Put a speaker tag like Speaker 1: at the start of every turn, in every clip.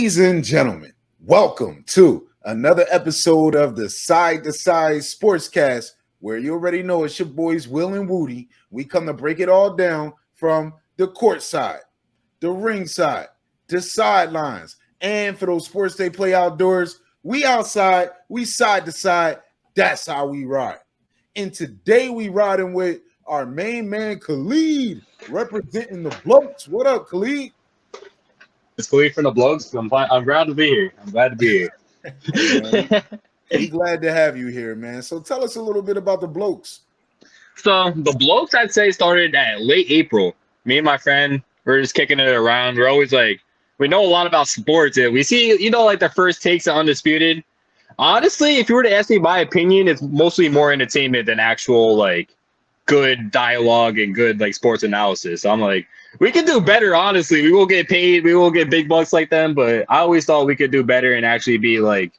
Speaker 1: Ladies and gentlemen, welcome to another episode of the Side to Side Sportscast, where you already know it's your boys Will and Woody. We come to break it all down from the court side, the ring side, the sidelines, and for those sports they play outdoors, we outside, we side to side. That's how we ride. And today we riding with our main man Khalid, representing the Blokes. What up, Khalid?
Speaker 2: It's Khalid from the Blokes. I'm glad to be here. I'm glad to be here.
Speaker 1: Hey, we glad to have you here, man. So tell us a little bit about the Blokes.
Speaker 2: So the Blokes, I'd say, started at late April. Me and my friend, we're just kicking it around. We're always like, we know a lot about sports. And we see, like the first takes are Undisputed. Honestly, if you were to ask me my opinion, it's mostly more entertainment than actual like good dialogue and good like sports analysis. So I'm like, we could do better, honestly. We will get paid. We will get big bucks like them. But I always thought we could do better and actually be like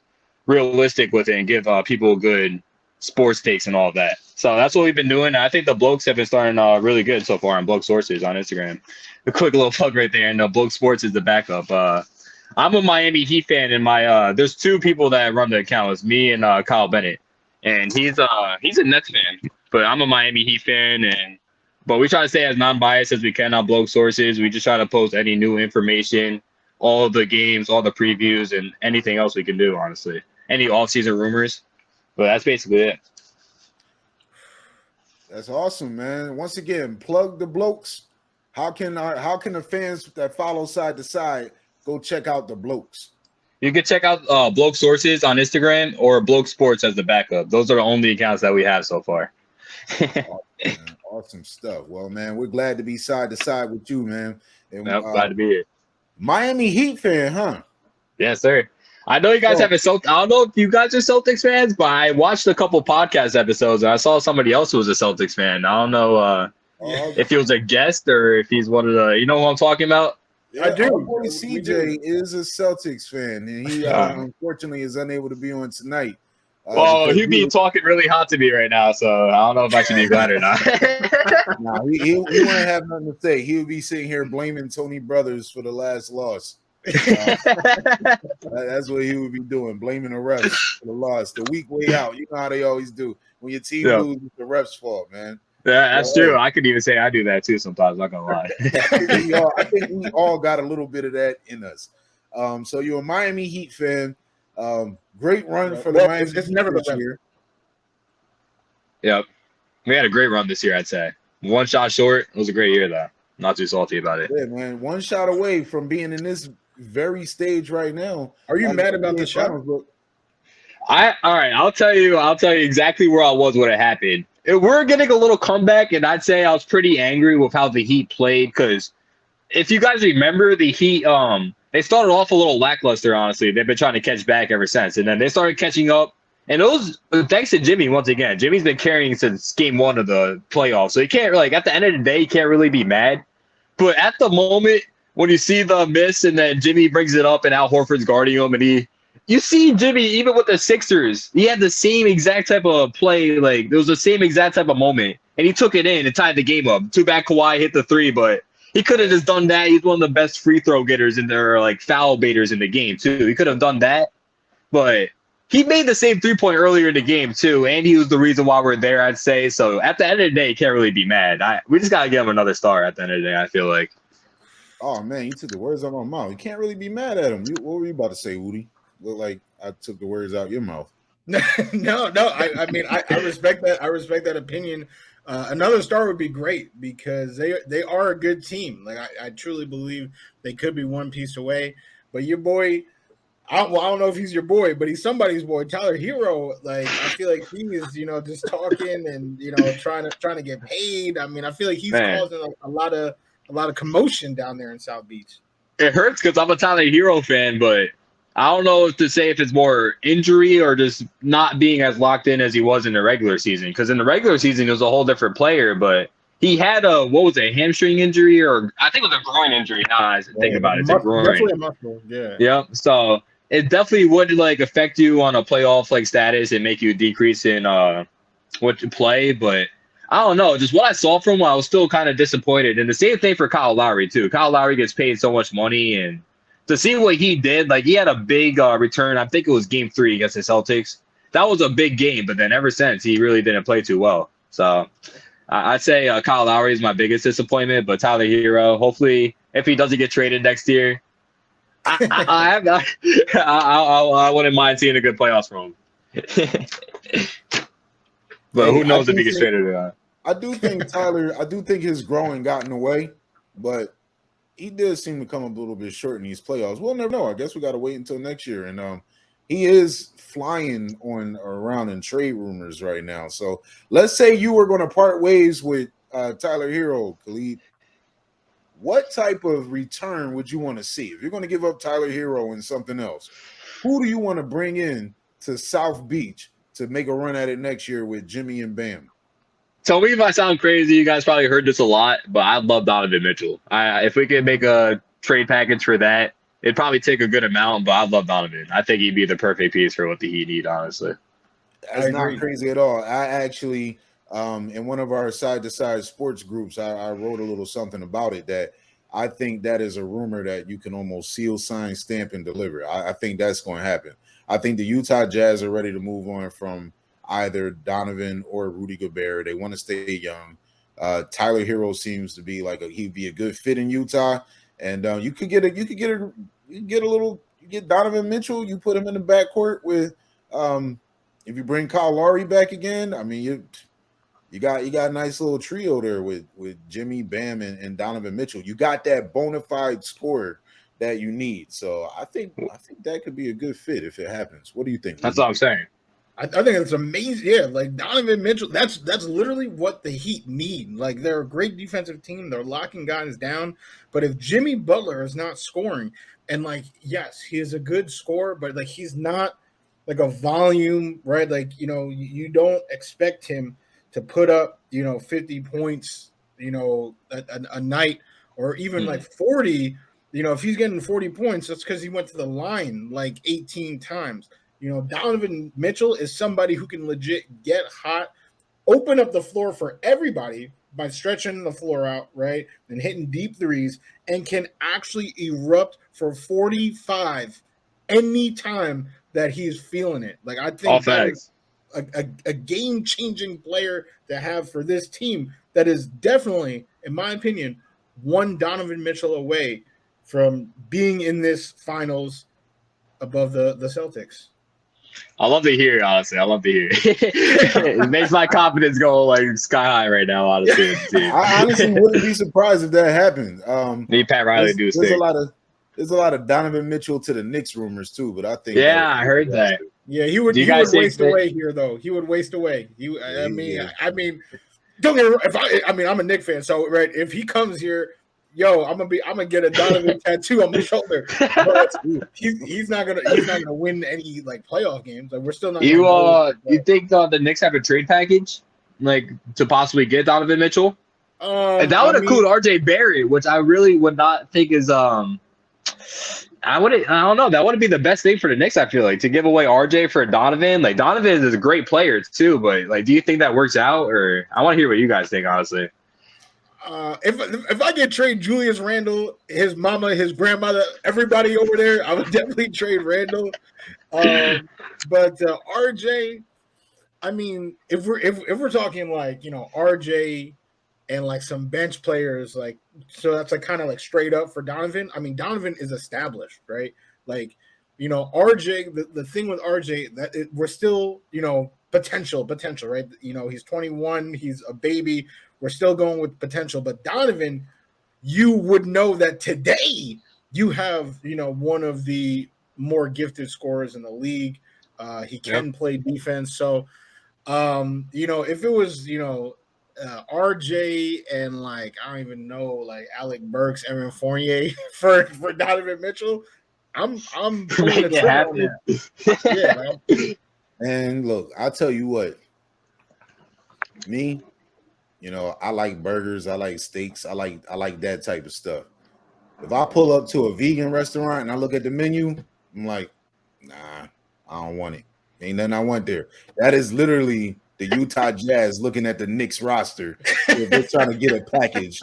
Speaker 2: realistic with it and give people good sports takes and all of that. So that's what we've been doing. I think the Blokes have been starting really good so far on Bloke Sources on Instagram. A quick little plug right there. And Bloke Sports is the backup. I'm a Miami Heat fan, and there's two people that run the account. It's me and Kyle Bennett. And he's a Nets fan, but I'm a Miami Heat fan, but we try to stay as non-biased as we can on Bloke Sources. We just try to post any new information, all the games, all the previews, and anything else we can do, honestly. Any off-season rumors. But that's basically it.
Speaker 1: That's awesome, man. Once again, plug the Blokes. How can the fans that follow Side to Side go check out the Blokes?
Speaker 2: You can check out Bloke Sources on Instagram or Bloke Sports as the backup. Those are the only accounts that we have so far.
Speaker 1: Awesome stuff. Well, man, we're glad to be side to side with you, man. And
Speaker 2: glad to be here.
Speaker 1: Miami Heat fan, huh?
Speaker 2: Yes, sir. I know you guys have I don't know if you guys are Celtics fans, but I watched a couple podcast episodes and I saw somebody else who was a Celtics fan. I don't know if he was a guest or if he's one of the, you know who I'm talking about?
Speaker 1: Yeah, I do. Our boy CJ is a Celtics fan, and he unfortunately is unable to be on tonight.
Speaker 2: He'd be talking really hot to me right now, so I don't know if I should be glad or not.
Speaker 1: No, he wouldn't have nothing to say. He would be sitting here blaming Tony Brothers for the last loss. That's what he would be doing, blaming the refs for the loss. The weak way out. You know how they always do. When your team loses, it's the refs' fault, man.
Speaker 2: Yeah, that's true. I could even say I do that too sometimes. Not gonna lie.
Speaker 1: I think we all got a little bit of that in us. So you're a Miami Heat fan. Great run for the Miami.
Speaker 3: It's never this year.
Speaker 2: Yep, we had a great run this year. I'd say one shot short. It was a great year though. Not too salty about it.
Speaker 1: Yeah, man. One shot away from being in this very stage right now.
Speaker 3: Are you mad about the shot?
Speaker 2: All right. I'll tell you exactly where I was when it happened. We're getting a little comeback, and I'd say I was pretty angry with how the Heat played because if you guys remember, the Heat they started off a little lackluster, honestly. They've been trying to catch back ever since, and then they started catching up. And it was thanks to Jimmy once again. Jimmy's been carrying since game one of the playoffs, so you can't at the end of the day, you can't really be mad. But at the moment when you see the miss and then Jimmy brings it up and Al Horford's guarding him, and you see Jimmy, even with the Sixers, he had the same exact type of play. Like, there was the same exact type of moment. And he took it in and tied the game up. Too bad Kawhi hit the three, but he could have just done that. He's one of the best free throw getters in there, like foul baiters in the game, too. He could have done that. But he made the same 3-point earlier in the game, too. And he was the reason why we're there, I'd say. So at the end of the day, you can't really be mad. We just got to give him another star at the end of the day, I feel like.
Speaker 1: Oh, man, you took the words out of my mouth. You can't really be mad at him. What were you about to say, Woody? Look like I took the words out your mouth.
Speaker 3: No. I mean, I respect that. I respect that opinion. Another star would be great because they are a good team. Like I truly believe they could be one piece away. But your boy, I don't know if he's your boy, but he's somebody's boy. Tyler Hero, like I feel like he is, just talking and trying to get paid. I mean, I feel like he's causing a lot of commotion down there in South Beach.
Speaker 2: It hurts because I'm a Tyler Hero fan, but I don't know if it's more injury or just not being as locked in as he was in the regular season. Because in the regular season, he was a whole different player, but he had a hamstring injury, or I think it was a groin injury. Now I think about it, it's a groin.
Speaker 3: Definitely a muscle, yeah.
Speaker 2: Yeah. So it definitely would affect you on a playoff status and make you decrease in what you play. But I don't know. Just what I saw from him, I was still kind of disappointed. And the same thing for Kyle Lowry too. Kyle Lowry gets paid so much money and to see what he did, like he had a big return. I think it was game 3 against the Celtics. That was a big game, but then ever since he really didn't play too well. So I'd say Kyle Lowry is my biggest disappointment, but Tyler Hero, hopefully, if he doesn't get traded next year, I wouldn't mind seeing a good playoffs from him. But who knows if he gets traded or not?
Speaker 1: I do think his growing got in the way, but he did seem to come up a little bit short in these playoffs. We'll never know. I guess we got to wait until next year. And he is flying around in trade rumors right now. So let's say you were going to part ways with Tyler Hero, Khalid. What type of return would you want to see? If you're going to give up Tyler Hero and something else, who do you want to bring in to South Beach to make a run at it next year with Jimmy and Bam?
Speaker 2: Tell me if I sound crazy. You guys probably heard this a lot, but I love Donovan Mitchell. If we could make a trade package for that, it'd probably take a good amount, but I love Donovan. I think he'd be the perfect piece for what the Heat need, honestly.
Speaker 1: That's not crazy at all. I actually, in one of our side-to-side sports groups, I wrote a little something about it that I think that is a rumor that you can almost seal, sign, stamp, and deliver. I think that's going to happen. I think the Utah Jazz are ready to move on from either Donovan or Rudy Gobert. They want to stay young. Tyler Hero seems to be like he'd be a good fit in Utah, and you get Donovan Mitchell. You put him in the backcourt with if you bring Kyle Lowry back again. I mean you got a nice little trio there with Jimmy, Bam, and Donovan Mitchell. You got that bona fide scorer that you need. So I think that could be a good fit if it happens. What do you think?
Speaker 2: That's what I'm saying.
Speaker 3: I think it's amazing. Yeah, like Donovan Mitchell, that's literally what the Heat need. Like they're a great defensive team. They're locking guys down. But if Jimmy Butler is not scoring, and like, yes, he is a good scorer, but like he's not like a volume, right? Like, you don't expect him to put up, 50 points, a night, or even like 40. If he's getting 40 points, that's because he went to the line like 18 times. Donovan Mitchell is somebody who can legit get hot, open up the floor for everybody by stretching the floor out, right, and hitting deep threes, and can actually erupt for 45 anytime that he's feeling it. Like, I think that is a game-changing player to have for this team that is definitely, in my opinion, one Donovan Mitchell away from being in this finals above the Celtics.
Speaker 2: I love to hear it, honestly. I love to hear it. It makes my confidence go like sky high right now, honestly.
Speaker 1: I honestly wouldn't be surprised if that happened.
Speaker 2: Need Pat Riley to do his thing.
Speaker 1: There's a lot of Donovan Mitchell to the Knicks rumors too, but I think
Speaker 2: I heard that.
Speaker 3: Yeah, he would waste away here though. He would waste away. I mean, don't get me wrong, I'm a Knicks fan, so right, if he comes here, I'm gonna get a Donovan tattoo on my shoulder. But he's not gonna win any like playoff games. Like we're still not.
Speaker 2: You think the Knicks have a trade package, like to possibly get Donovan Mitchell? And that would include RJ Barrett, which I really would not think is I don't know. That wouldn't be the best thing for the Knicks. I feel like to give away RJ for Donovan. Like Donovan is a great player too, but like, do you think that works out? Or I want to hear what you guys think, honestly.
Speaker 3: If I get trade Julius Randle, his mama, his grandmother, everybody over there, I would definitely trade Randle. But RJ, I mean, if we're talking like RJ and like some bench players, like so that's like kind of like straight up for Donovan. I mean, Donovan is established, right? Like RJ. The thing with RJ that we're still potential, right? He's 21, he's a baby. We're still going with potential, but Donovan, you would know that today you have, one of the more gifted scorers in the league. He can play defense. So, if it was, RJ and like, I don't even know, like Alec Burks, Evan Fournier for Donovan Mitchell, I'm pulling the trigger on it. Yeah, man.
Speaker 1: And look, I'll tell you what, me, I like burgers, I like steaks, I like that type of stuff. If I pull up to a vegan restaurant and I look at the menu, I'm like, nah, I don't want it. Ain't nothing I want there. That is literally the Utah Jazz looking at the Knicks roster. If they're trying to get a package,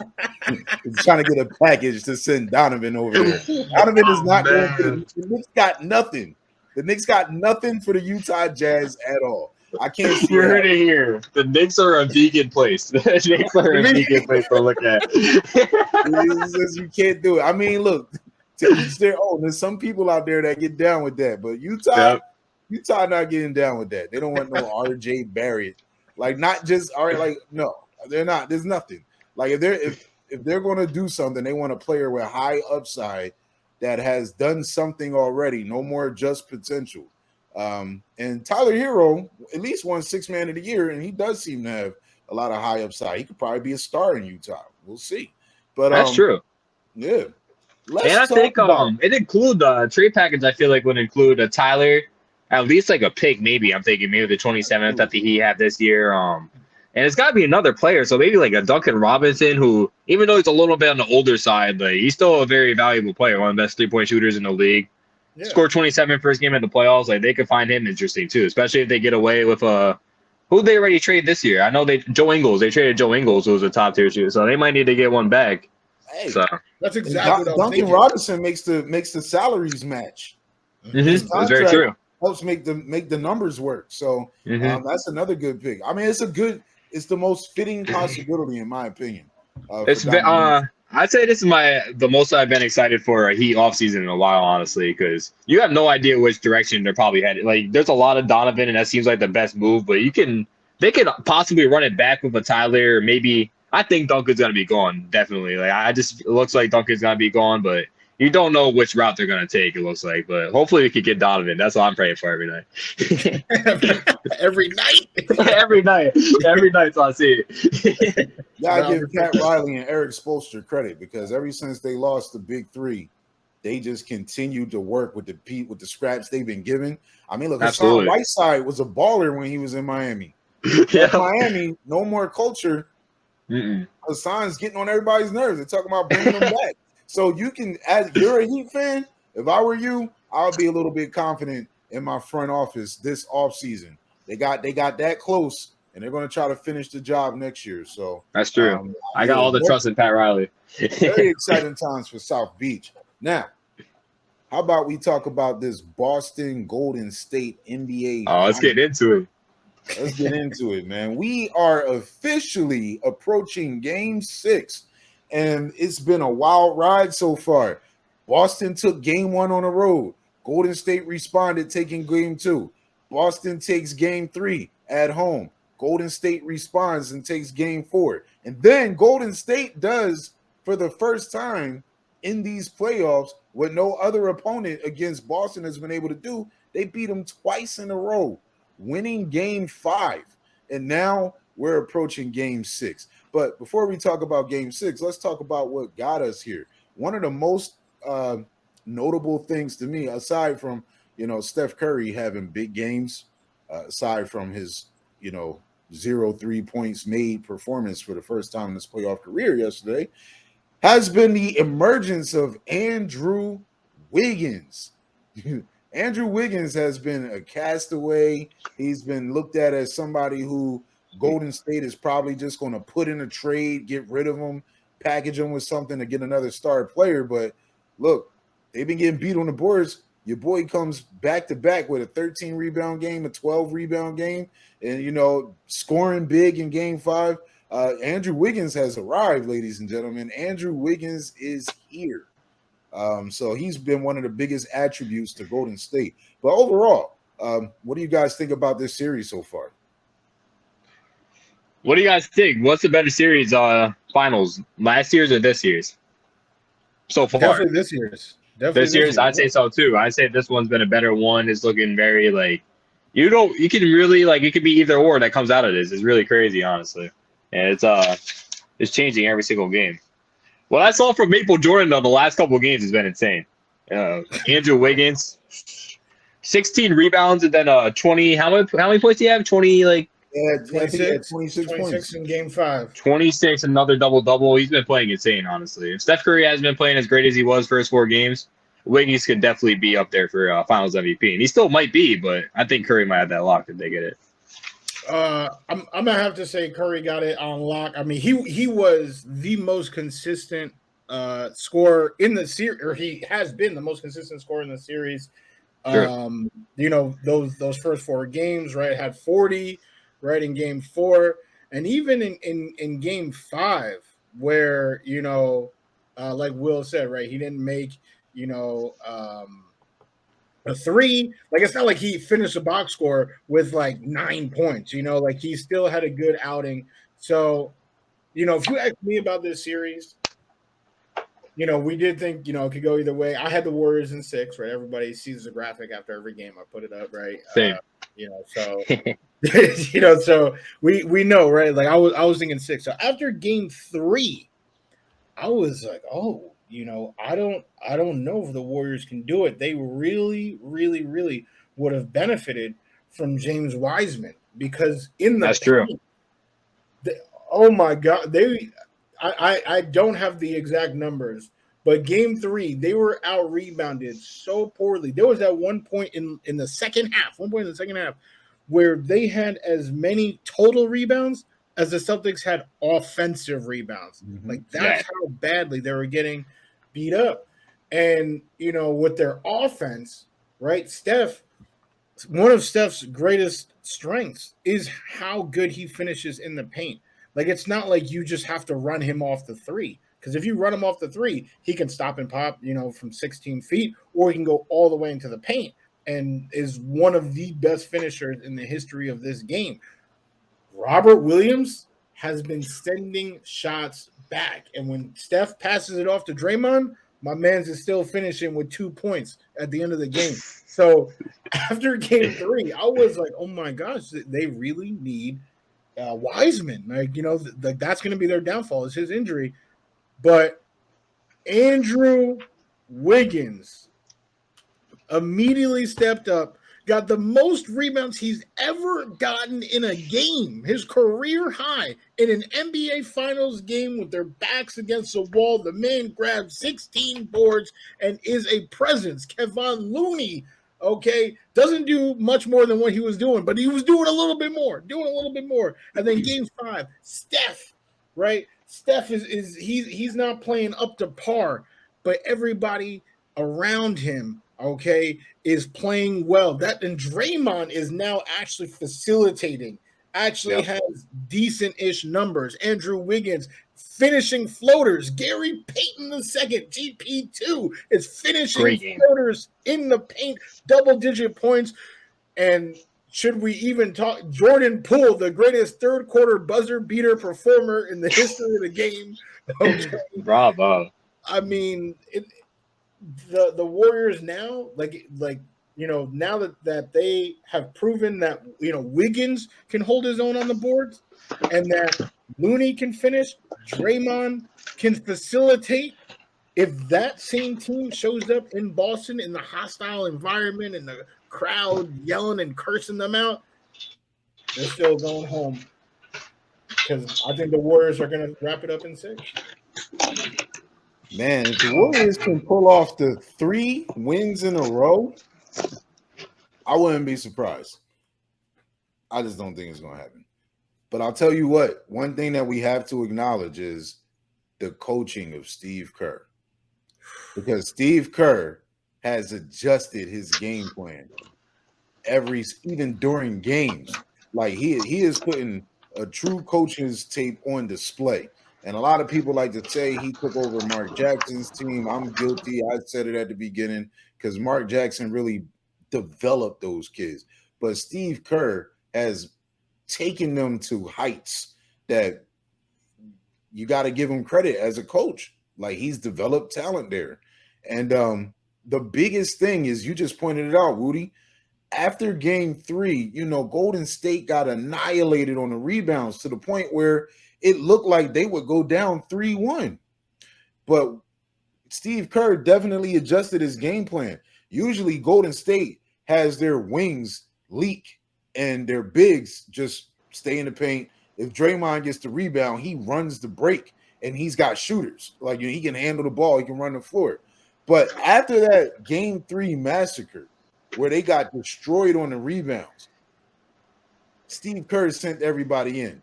Speaker 1: to send Donovan over there. Donovan is not going to. The Knicks got nothing. The Knicks got nothing for the Utah Jazz at all. I can't see.
Speaker 2: You heard it here. The Knicks are a vegan place. The Knicks are a vegan place to look at.
Speaker 1: You can't do it. I mean, look, to each their own. There's some people out there that get down with that, but Utah not getting down with that. They don't want no RJ Barrett. Like, not just like, no, they're not. There's nothing. Like, if they're going to do something, they want a player with high upside that has done something already. No more just potential. And Tyler Hero at least won Sixth Man of the Year, and he does seem to have a lot of high upside. He could probably be a star in Utah. We'll see. But
Speaker 2: that's true.
Speaker 1: Yeah.
Speaker 2: And I think it include the trade package. I feel like would include a Tyler, at least like a pick. Maybe I'm thinking maybe the 27th that he had this year. And it's got to be another player. So maybe like a Duncan Robinson, who even though he's a little bit on the older side, but he's still a very valuable player, one of the best 3-point shooters in the league. Yeah. Scored 27 first game in the playoffs. Like, they could find him interesting too, especially if they get away with who they already traded this year. I know Joe Ingles. They traded Joe Ingles, who was a top tier shooter, so they might need to get one back.
Speaker 1: Hey,
Speaker 2: so
Speaker 3: that's exactly what
Speaker 1: Duncan Robinson makes the salaries match.
Speaker 2: Mm-hmm. That's very true.
Speaker 1: Helps make the numbers work. So that's another good pick. I mean, it's the most fitting possibility in my opinion.
Speaker 2: I'd say this is the most I've been excited for a Heat offseason in a while, honestly, because you have no idea which direction they're probably headed. Like, there's a lot of Donovan, and that seems like the best move, but they could possibly run it back with a Tyler, or maybe. I think Duncan's gonna be gone, definitely. Like, it looks like Duncan's gonna be gone, but you don't know which route they're gonna take. It looks like, but hopefully we could get Donovan. That's what I'm praying for every night.
Speaker 3: Every night,
Speaker 2: every night. So I see it.
Speaker 1: Yeah, I give Pat Riley and Eric Spoelstra credit, because ever since they lost the big three, they just continued to work with the scraps they've been given. I mean, look, Hassan Whiteside was a baller when he was in Miami. Yeah. Miami, no more culture. Hassan's getting on everybody's nerves. They're talking about bringing him back. So you can, as you're a Heat fan, if I were you, I would be a little bit confident in my front office this offseason. They got that close, and they're going to try to finish the job next year. So
Speaker 2: that's true. I got all the trust in Pat Riley.
Speaker 1: Very exciting times for South Beach. Now, how about we talk about this Boston Golden State NBA?
Speaker 2: Oh, let's get into it.
Speaker 1: Let's get into it, man. We are officially approaching Game 6, and it's been a wild ride so far. Boston took Game 1 on the road. Golden State responded, taking Game 2. Boston takes Game 3 at home. Golden State responds and takes Game 4. And then Golden State does, for the first time in these playoffs, what no other opponent against Boston has been able to do. They beat them twice in a row, winning Game 5, and now we're approaching Game 6. But before we talk about Game 6, let's talk about what got us here. One of the most notable things to me, aside from Steph Curry having big games, aside from his 0 3 points made performance for the first time in his playoff career yesterday, has been the emergence of Andrew Wiggins. Andrew Wiggins has been a castaway. He's been looked at as somebody who Golden State is probably just going to put in a trade, get rid of him, package him with something to get another star player. But look, they've been getting beat on the boards. Your boy comes back-to-back with a 13-rebound game, a 12-rebound game, and, scoring big in Game 5. Andrew Wiggins has arrived, ladies and gentlemen. Andrew Wiggins is here. So he's been one of the biggest attributes to Golden State. But overall, what do you guys think about this series so far?
Speaker 2: What do you guys think? What's the better series finals, last year's or this year's so far?
Speaker 3: Definitely this year's.
Speaker 2: This year's, I'd say so too. I'd say this one's been a better one. It's looking very you can really it could be either or that comes out of this. It's really crazy, honestly. And it's changing every single game. What I saw from Maple Jordan though the last couple of games has been insane. Andrew Wiggins, 16 rebounds and then 20. How many points do you have? 20
Speaker 3: 26
Speaker 1: points
Speaker 3: in Game 5.
Speaker 2: 26, another double-double. He's been playing insane, honestly. If Steph Curry hasn't been playing as great as he was first 4 games, Wiggins could definitely be up there for Finals MVP. And he still might be, but I think Curry might have that locked if they get it.
Speaker 3: I'm gonna have to say Curry got it on lock. I mean, he was the most consistent scorer in the series, or he has been the most consistent scorer in the series.
Speaker 2: Sure.
Speaker 3: Those first 4 games, right? Had 40, right, in game 4, and even in game 5, where like Will said, right, he didn't make a 3. Like, it's not like he finished a box score with like 9 points. Like, he still had a good outing. So, if you ask me about this series, we did think, it could go either way. I had the Warriors in 6, right? Everybody sees the graphic after every game. I put it up, right?
Speaker 2: Same.
Speaker 3: So so we know, right? Like, I was thinking 6. So after game 3, I was like, oh, I don't know if the Warriors can do it. They really, really, really would have benefited from James Wiseman, because in the
Speaker 2: That's true.
Speaker 3: paint, oh my God, I don't have the exact numbers, but game 3, they were out rebounded so poorly. There was at one point in the second half, where they had as many total rebounds as the Celtics had offensive rebounds.
Speaker 1: Mhm.
Speaker 3: Like, that's how badly they were getting beat up. And, with their offense, right, one of Steph's greatest strengths is how good he finishes in the paint. Like, it's not like you just have to run him off the 3. Because if you run him off the 3, he can stop and pop, from 16 feet, or he can go all the way into the paint, and is one of the best finishers in the history of this game. Robert Williams has been sending shots back. And when Steph passes it off to Draymond, my man's is still finishing with 2 points at the end of the game. So after game 3, I was like, oh my gosh, they really need Wiseman. Like, that's going to be their downfall, is his injury. But Andrew Wiggins immediately stepped up, got the most rebounds he's ever gotten in a game, his career high in an NBA Finals game with their backs against the wall. The man grabbed 16 boards and is a presence. Kevon Looney, okay, doesn't do much more than what he was doing, but he was doing a little bit more. And then game 5, Steph, right? Steph he's not playing up to par, but everybody around him, okay, is playing well. And Draymond is now actually facilitating, has decent-ish numbers. Andrew Wiggins finishing floaters. Gary Payton II, GP2, is finishing floaters in the paint, double-digit points. And should we even talk Jordan Poole, the greatest third-quarter buzzer-beater performer in the history of the game? Okay.
Speaker 2: Bravo.
Speaker 3: I mean, the Warriors now, now that they have proven that Wiggins can hold his own on the boards, and that Looney can finish, Draymond can facilitate. If that same team shows up in Boston in the hostile environment and the crowd yelling and cursing them out, they're still going home, because I think the Warriors are going to wrap it up in 6.
Speaker 1: Man, if the Warriors can pull off the 3 wins in a row, I wouldn't be surprised. I just don't think it's going to happen. But I'll tell you what, one thing that we have to acknowledge is the coaching of Steve Kerr. Because Steve Kerr has adjusted his game plan even during games. Like, he is putting a true coach's tape on display. And a lot of people like to say he took over Mark Jackson's team. I'm guilty. I said it at the beginning, because Mark Jackson really developed those kids. But Steve Kerr has taken them to heights that you got to give him credit as a coach. Like, he's developed talent there. And the biggest thing is, you just pointed it out, Woody. After game 3, Golden State got annihilated on the rebounds to the point where it looked like they would go down 3-1. But Steve Kerr definitely adjusted his game plan. Usually Golden State has their wings leak and their bigs just stay in the paint. If Draymond gets the rebound, he runs the break, and he's got shooters. Like, he can handle the ball. He can run the floor. But after that game 3 massacre, where they got destroyed on the rebounds, Steve Kerr sent everybody in.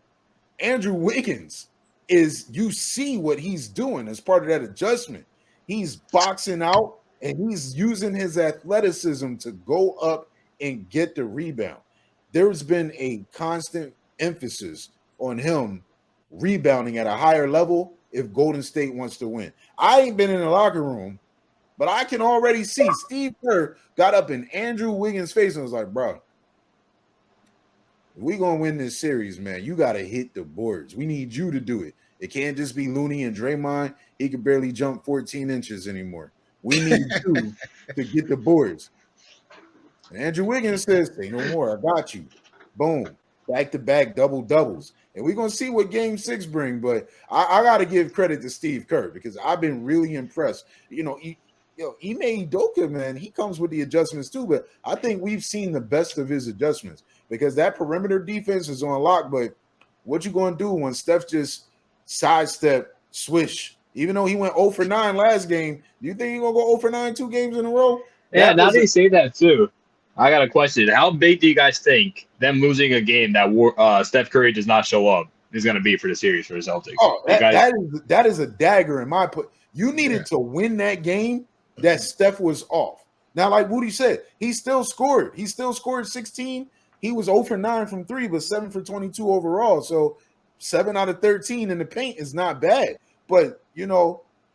Speaker 1: Andrew Wiggins you see what he's doing as part of that adjustment. He's boxing out and he's using his athleticism to go up and get the rebound. There's been a constant emphasis on him rebounding at a higher level if Golden State wants to win. I ain't been in the locker room, but I can already see Steve Kerr got up in Andrew Wiggins' face and was like, bro, we're going to win this series, man. You got to hit the boards. We need you to do it. It can't just be Looney and Draymond. He can barely jump 14 inches anymore. We need you to get the boards. And Andrew Wiggins says, say no more. I got you. Boom. Back-to-back double-doubles. And we're going to see what Game 6 bring, but I got to give credit to Steve Kerr because I've been really impressed. Ime Udoka, man, he comes with the adjustments too, but I think we've seen the best of his adjustments because that perimeter defense is on lock, but what you going to do when Steph just sidestep, swish? Even though he went 0 for 9 last game, do you think he's going to go 0 for 9 2 games in a row?
Speaker 2: Yeah, now that you say that too, I got a question. How big do you guys think them losing a game that Steph Curry does not show up is going to be for the series for the Celtics?
Speaker 1: Oh, that is a dagger in my put. You needed to win that game that Steph was off. Now, like Woody said, he still scored. He still scored 16. He was 0 for 9 from 3, but 7 for 22 overall. So 7 out of 13 in the paint is not bad. But,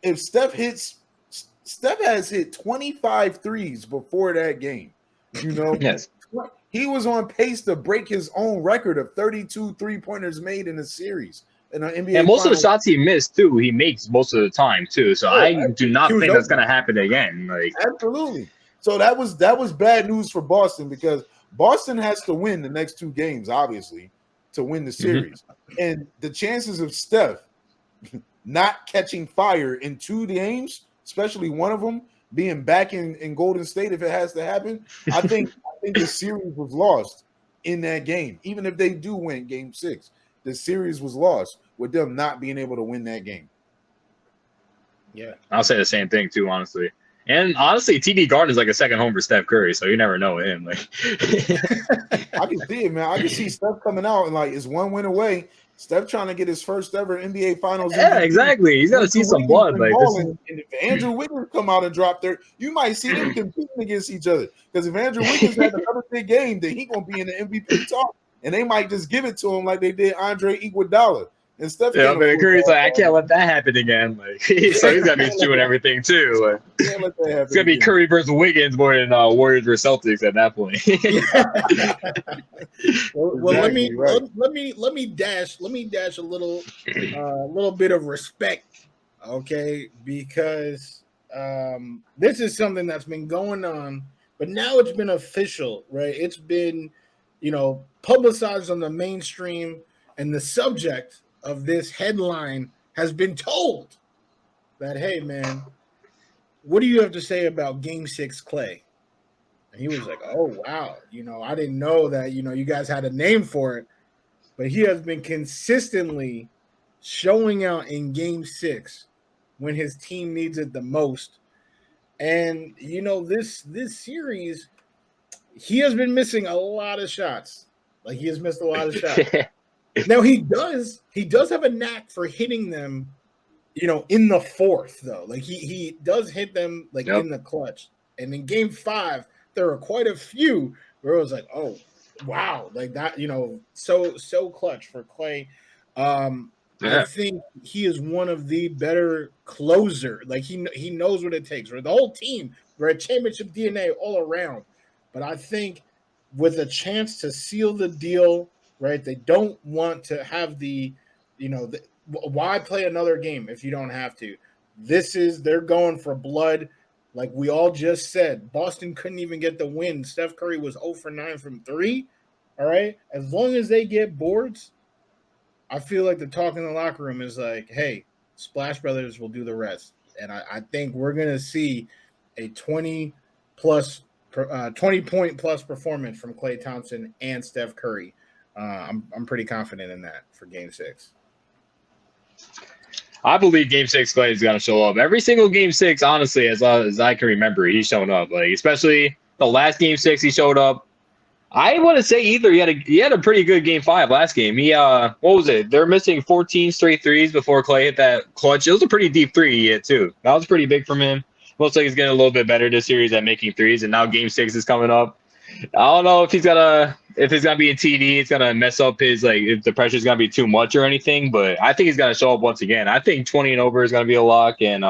Speaker 1: if Steph has hit 25 threes before that game.
Speaker 2: Yes.
Speaker 1: He was on pace to break his own record of 32 three-pointers made in a series. In an NBA
Speaker 2: and most of the
Speaker 1: Finals.
Speaker 2: shots he missed, too, he makes most of the time, too. So I do not think that's going to happen again.
Speaker 1: Absolutely. So that was bad news for Boston because Boston has to win the next 2 games, obviously, to win the series. Mm-hmm. And the chances of Steph not catching fire in 2 games, especially one of them being back in Golden State if it has to happen, I think the series was lost in that game. Even if they do win Game 6, the series was lost with them not being able to win that game.
Speaker 3: Yeah.
Speaker 2: I'll say the same thing, too, honestly. And honestly, TD Garden is like a second home for Steph Curry, so you never know with him.
Speaker 1: I can see it, man. I can see Steph coming out and it's 1 win away. Steph trying to get his first ever NBA Finals.
Speaker 2: Yeah,
Speaker 1: MVP.
Speaker 2: Exactly. He's gonna see some blood.
Speaker 1: And if Andrew Wiggins come out and drop there, you might see them competing against each other. Because if Andrew Wiggins had another big game, then he gonna be in the MVP talk, and they might just give it to him like they did Andre Iguodala. And Steph,
Speaker 2: but Curry's like, I can't let that happen again. So he's gonna be doing everything too.
Speaker 1: Can't let that happen.
Speaker 2: It's gonna be Curry versus Wiggins more than Warriors versus Celtics at that point.
Speaker 3: Well, let me dash a little bit of respect, okay? Because this is something that's been going on, but now it's been official, right? It's been, publicized on the mainstream, and the subject of this headline has been told that, hey, man, what do you have to say about Game 6 Klay? And he was like, oh, wow. I didn't know that, you guys had a name for it. But he has been consistently showing out in Game 6 when his team needs it the most. And, this series, he has been missing a lot of shots. He has missed a lot of shots. Now he does have a knack for hitting them, in the fourth though. He does hit them in the clutch. And in Game 5, there were quite a few where it was like, oh wow, that, so clutch for Klay. I think he is one of the better closer. He knows what it takes. Right? The whole team, right? Championship DNA all around. But I think with a chance to seal the deal. Right, they don't want to have why play another game if you don't have to? They're going for blood, like we all just said. Boston couldn't even get the win. Steph Curry was 0 for 9 from 3. All right, as long as they get boards, I feel like the talk in the locker room is like, hey, Splash Brothers will do the rest, and I think we're gonna see a 20 point plus performance from Klay Thompson and Steph Curry. I'm pretty confident in that for Game 6.
Speaker 2: I believe Game 6 Klay is going to show up. Every single Game 6, honestly, as I can remember, he's shown up. Especially the last Game 6, he showed up. I want to say either. He had a pretty good game 5 last game. He what was it? They're missing 14 straight threes before Klay hit that clutch. It was a pretty deep three he hit too. That was pretty big from him. Looks like he's getting a little bit better this series at making threes, and now game 6 is coming up. I don't know if it's gonna be a TD, it's gonna mess up his if the pressure's gonna be too much or anything. But I think he's gonna show up once again. I think 20 and over is gonna be a lock, and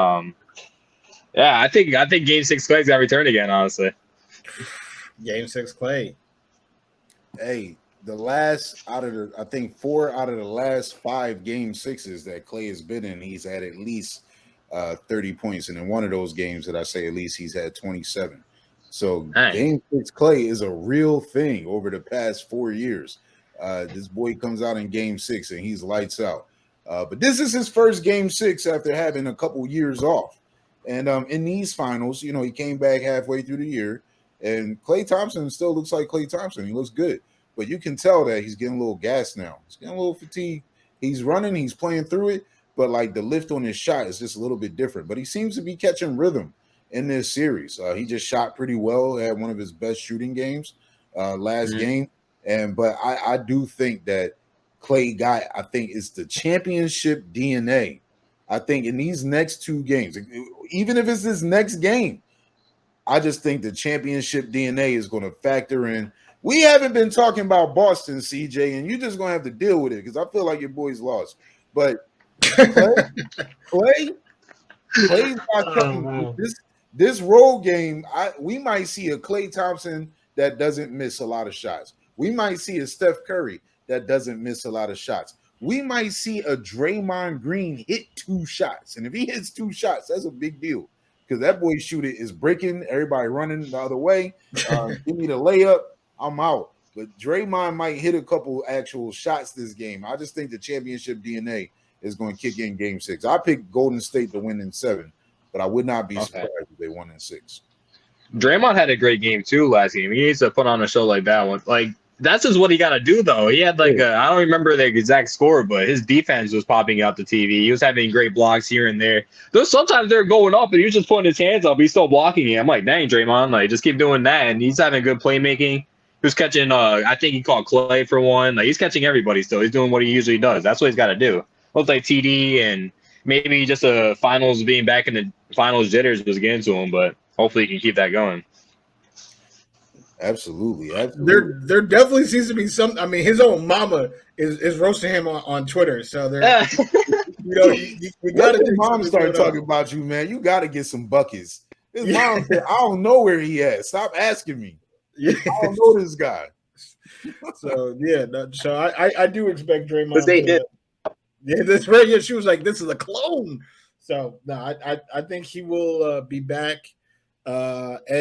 Speaker 2: yeah, I think game 6 Clay's gonna return again. Honestly,
Speaker 3: Game 6 Klay.
Speaker 1: Hey, I think 4 out of the last 5 game 6s that Klay has been in, he's had at least 30 points, and in one of those games that I say at least he's had 27. So game 6 Klay is a real thing over the past 4 years. This boy comes out in game 6 and he's lights out. But this is his first game 6 after having a couple years off. And in these finals, he came back halfway through the year, and Klay Thompson still looks like Klay Thompson. He looks good, but you can tell that he's getting a little gassed now. He's getting a little fatigued. He's running, he's playing through it, but the lift on his shot is just a little bit different. But he seems to be catching rhythm in this series. He just shot pretty well, had one of his best shooting games last game. But I do think that Klay I think it's the championship DNA. I think in these next 2 games, even if it's this next game, I just think the championship DNA is going to factor in. We haven't been talking about Boston, CJ, and you're just going to have to deal with it because I feel like your boys lost. But Klay's not coming. This road game, we might see a Klay Thompson that doesn't miss a lot of shots. We might see a Steph Curry that doesn't miss a lot of shots. We might see a Draymond Green hit 2 shots. And if he hits 2 shots, that's a big deal. Because that boy's shooting is breaking, everybody running the other way. Give me the layup, I'm out. But Draymond might hit a couple actual shots this game. I just think the championship DNA is going to kick in game 6. I picked Golden State to win in 7, but I would not be surprised if they won in 6.
Speaker 2: Draymond had a great game too last game. He needs to put on a show like that one. That's just what he got to do, though. He had I don't remember the exact score, but his defense was popping out the TV. He was having great blocks here and there. Sometimes they're going up, and he was just putting his hands up. He's still blocking it. I'm like, dang, Draymond, just keep doing that. And he's having good playmaking. He was catching, I think he caught Klay for one. He's catching everybody still. He's doing what he usually does. That's what he's got to do. Looks like TD and maybe just a finals being back in the finals jitters was getting to him, but hopefully he can keep that going.
Speaker 1: Absolutely.
Speaker 3: There definitely seems to be some. I mean, his own mama is roasting him on Twitter. So there,
Speaker 1: you got to. Mom start talking about you, man. You got to get some buckets. His mom said, "I don't know where he at. Stop asking me. I don't know this guy."
Speaker 3: So I do expect Draymond.
Speaker 2: But they did.
Speaker 3: Yeah, that's right. Yeah, she was like, "This is a clone." So no, I think he will be back. After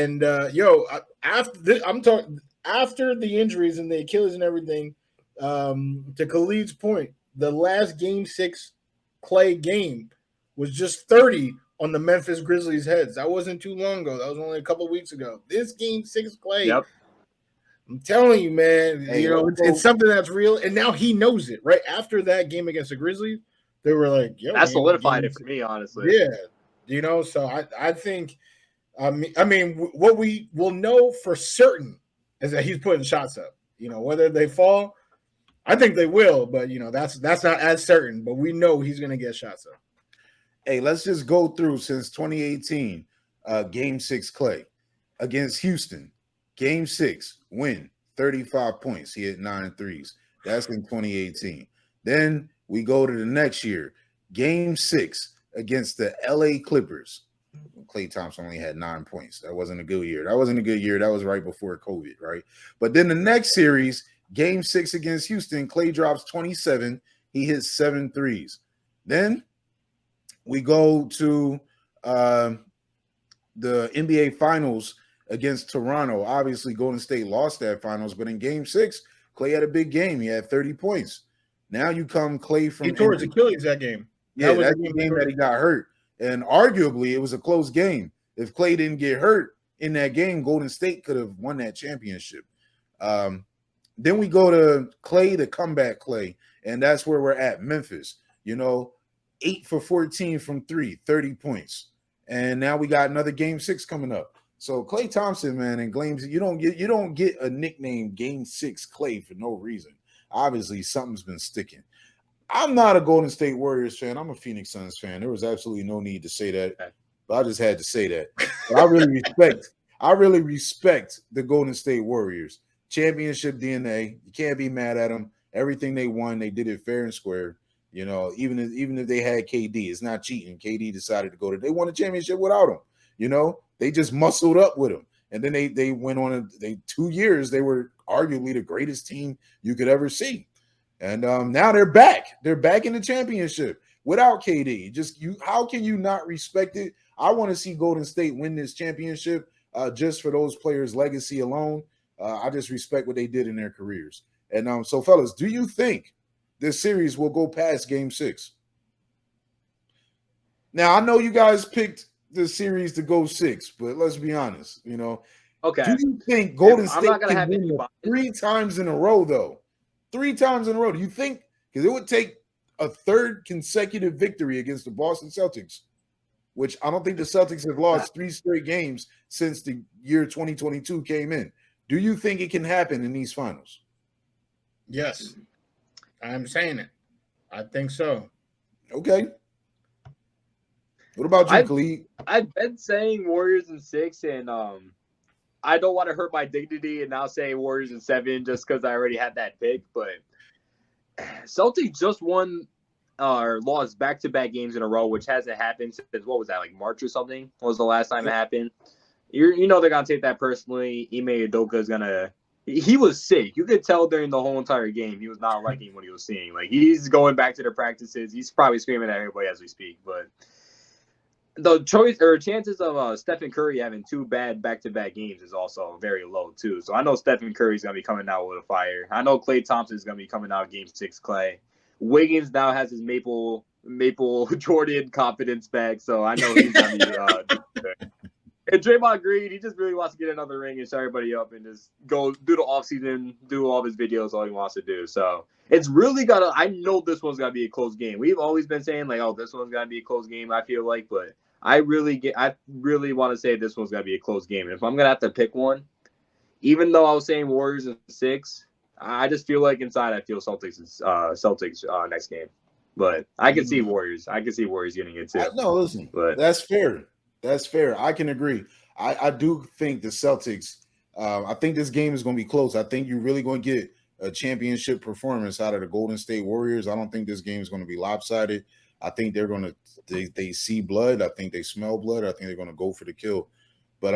Speaker 3: the injuries and the Achilles and everything, to Khalid's point, the last game 6 Klay game was just 30 on the Memphis Grizzlies heads. That wasn't too long ago. That was only a couple of weeks ago. This game 6 Klay,
Speaker 2: yep.
Speaker 3: I'm telling you, man, it's something that's real. And now he knows it. Right after that game against the Grizzlies, they were like, "Yo,
Speaker 2: that solidified it for me, honestly."
Speaker 3: Yeah, so I think. I mean, what we will know for certain is that he's putting shots up. Whether they fall, I think they will, but that's not as certain. But we know he's going to get shots up.
Speaker 1: Hey, let's just go through since 2018. Game 6 Klay against Houston. Game 6 win 35 points. He hit 9 threes. That's in 2018. Then we go to the next year. Game 6 against the LA Clippers. Klay Thompson only had 9 points. That wasn't a good year. That was right before COVID, right? But then the next series, game 6 against Houston, Klay drops 27. He hits 7 threes. Then we go to the NBA Finals against Toronto. Obviously, Golden State lost that finals, but in game 6, Klay had a big game. He had 30 points. Now you come Klay from –
Speaker 3: He tore his Achilles that game.
Speaker 1: Yeah, that's the game that he got hurt. And arguably, it was a close game. If Klay didn't get hurt in that game, Golden State could have won that championship. Then we go to Klay, the comeback Klay, and that's where we're at, Memphis. 8 for 14 from 3, 30 points. And now we got another game 6 coming up. So Klay Thompson, man, and Glames, you don't get a nickname Game 6 Klay for no reason. Obviously, something's been sticking. I'm not a Golden State Warriors fan. I'm a Phoenix Suns fan. There was absolutely no need to say that, but I just had to say that. But I really respect the Golden State Warriors. Championship DNA. You can't be mad at them. Everything they won, they did it fair and square. You know, even if they had KD, it's not cheating. KD decided to go to. They won a championship without him. You know, they just muscled up with him, and then they went on. 2 years. They were arguably the greatest team you could ever see. And now they're back. They're back in the championship without KD. How can you not respect it? I want to see Golden State win this championship just for those players' legacy alone. I just respect what they did in their careers. And so, fellas, do you think this series will go past Game 6? Now, I know you guys picked the series to go 6, but let's be honest. You know,
Speaker 4: Okay.
Speaker 1: Do you think Golden
Speaker 4: I'm
Speaker 1: State
Speaker 4: not gonna
Speaker 1: can
Speaker 4: have
Speaker 1: win
Speaker 4: any
Speaker 1: it
Speaker 4: bias.
Speaker 1: 3 times in a row, though? 3 times in a row. Do you think? Because it would take a 3rd consecutive victory against the Boston Celtics, which I don't think the Celtics have lost 3 straight games since the year 2022 came in. Do you think it can happen in these finals?
Speaker 3: Yes, I'm saying it. I think so.
Speaker 1: Okay. What about you, Khalid?
Speaker 4: I've been saying Warriors in 6, and I don't want to hurt my dignity and now say Warriors in 7 just because I already had that pick. But Celtics just won or lost back-to-back games in a row, which hasn't happened since, what was that, like March or something? Was the last time it happened? You know they're gonna take that personally. Ime Udoka is gonna. He was sick. You could tell during the whole entire game he was not liking what he was seeing. Like he's going back to the practices. He's probably screaming at everybody as we speak. But the chances of Stephen Curry having 2 bad back-to-back games is also very low too. So I know Stephen Curry's gonna be coming out with a fire. I know Klay Thompson is gonna be coming out Game 6. Klay Wiggins now has his Maple Jordan confidence back, so I know he's gonna be. And Draymond Green, he just really wants to get another ring and shut everybody up and just go do the offseason, do all of his videos, all he wants to do. So it's really I know this one's gonna be a close game. We've always been saying like, oh, this one's gonna be a close game. I feel like, but I really want to say this one's gonna be a close game. And if I'm gonna have to pick one, even though I was saying Warriors in 6, I just feel like inside I feel Celtics next game. But I can see Warriors. I can see Warriors getting it too.
Speaker 1: No, listen, but that's fair. That's fair. I can agree. I do think the Celtics, I think this game is going to be close. I think you're really going to get a championship performance out of the Golden State Warriors. I don't think this game is going to be lopsided. I think they're going to they see blood. I think they smell blood. I think they're going to go for the kill. But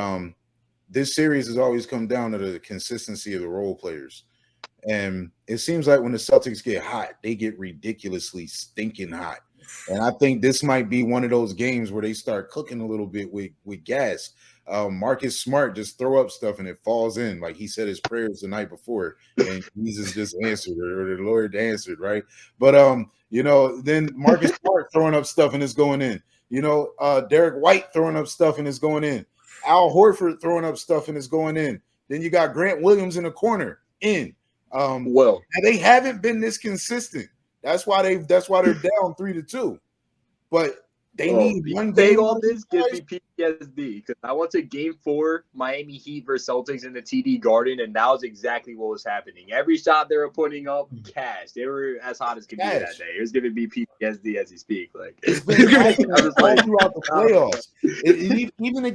Speaker 1: this series has always come down to the consistency of the role players. And it seems like when the Celtics get hot, they get ridiculously stinking hot. And I think this might be one of those games where they start cooking a little bit with gas. Marcus Smart just throw up stuff and it falls in. Like he said his prayers the night before and Jesus just answered or the Lord answered, right? But then Marcus Smart throwing up stuff and it's going in. Derek White throwing up stuff and it's going in. Al Horford throwing up stuff and it's going in. Then you got Grant Williams in the corner in. And they haven't been this consistent. That's why they're down 3-2. But they need one game.
Speaker 4: All this gives me PTSD because I went to Game 4, Miami Heat versus Celtics in the TD Garden, and that was exactly what was happening. Every shot they were putting up, cash. They were as hot as could be that day. It was giving me PTSD as you speak. Like
Speaker 1: it's been all throughout the playoffs. Even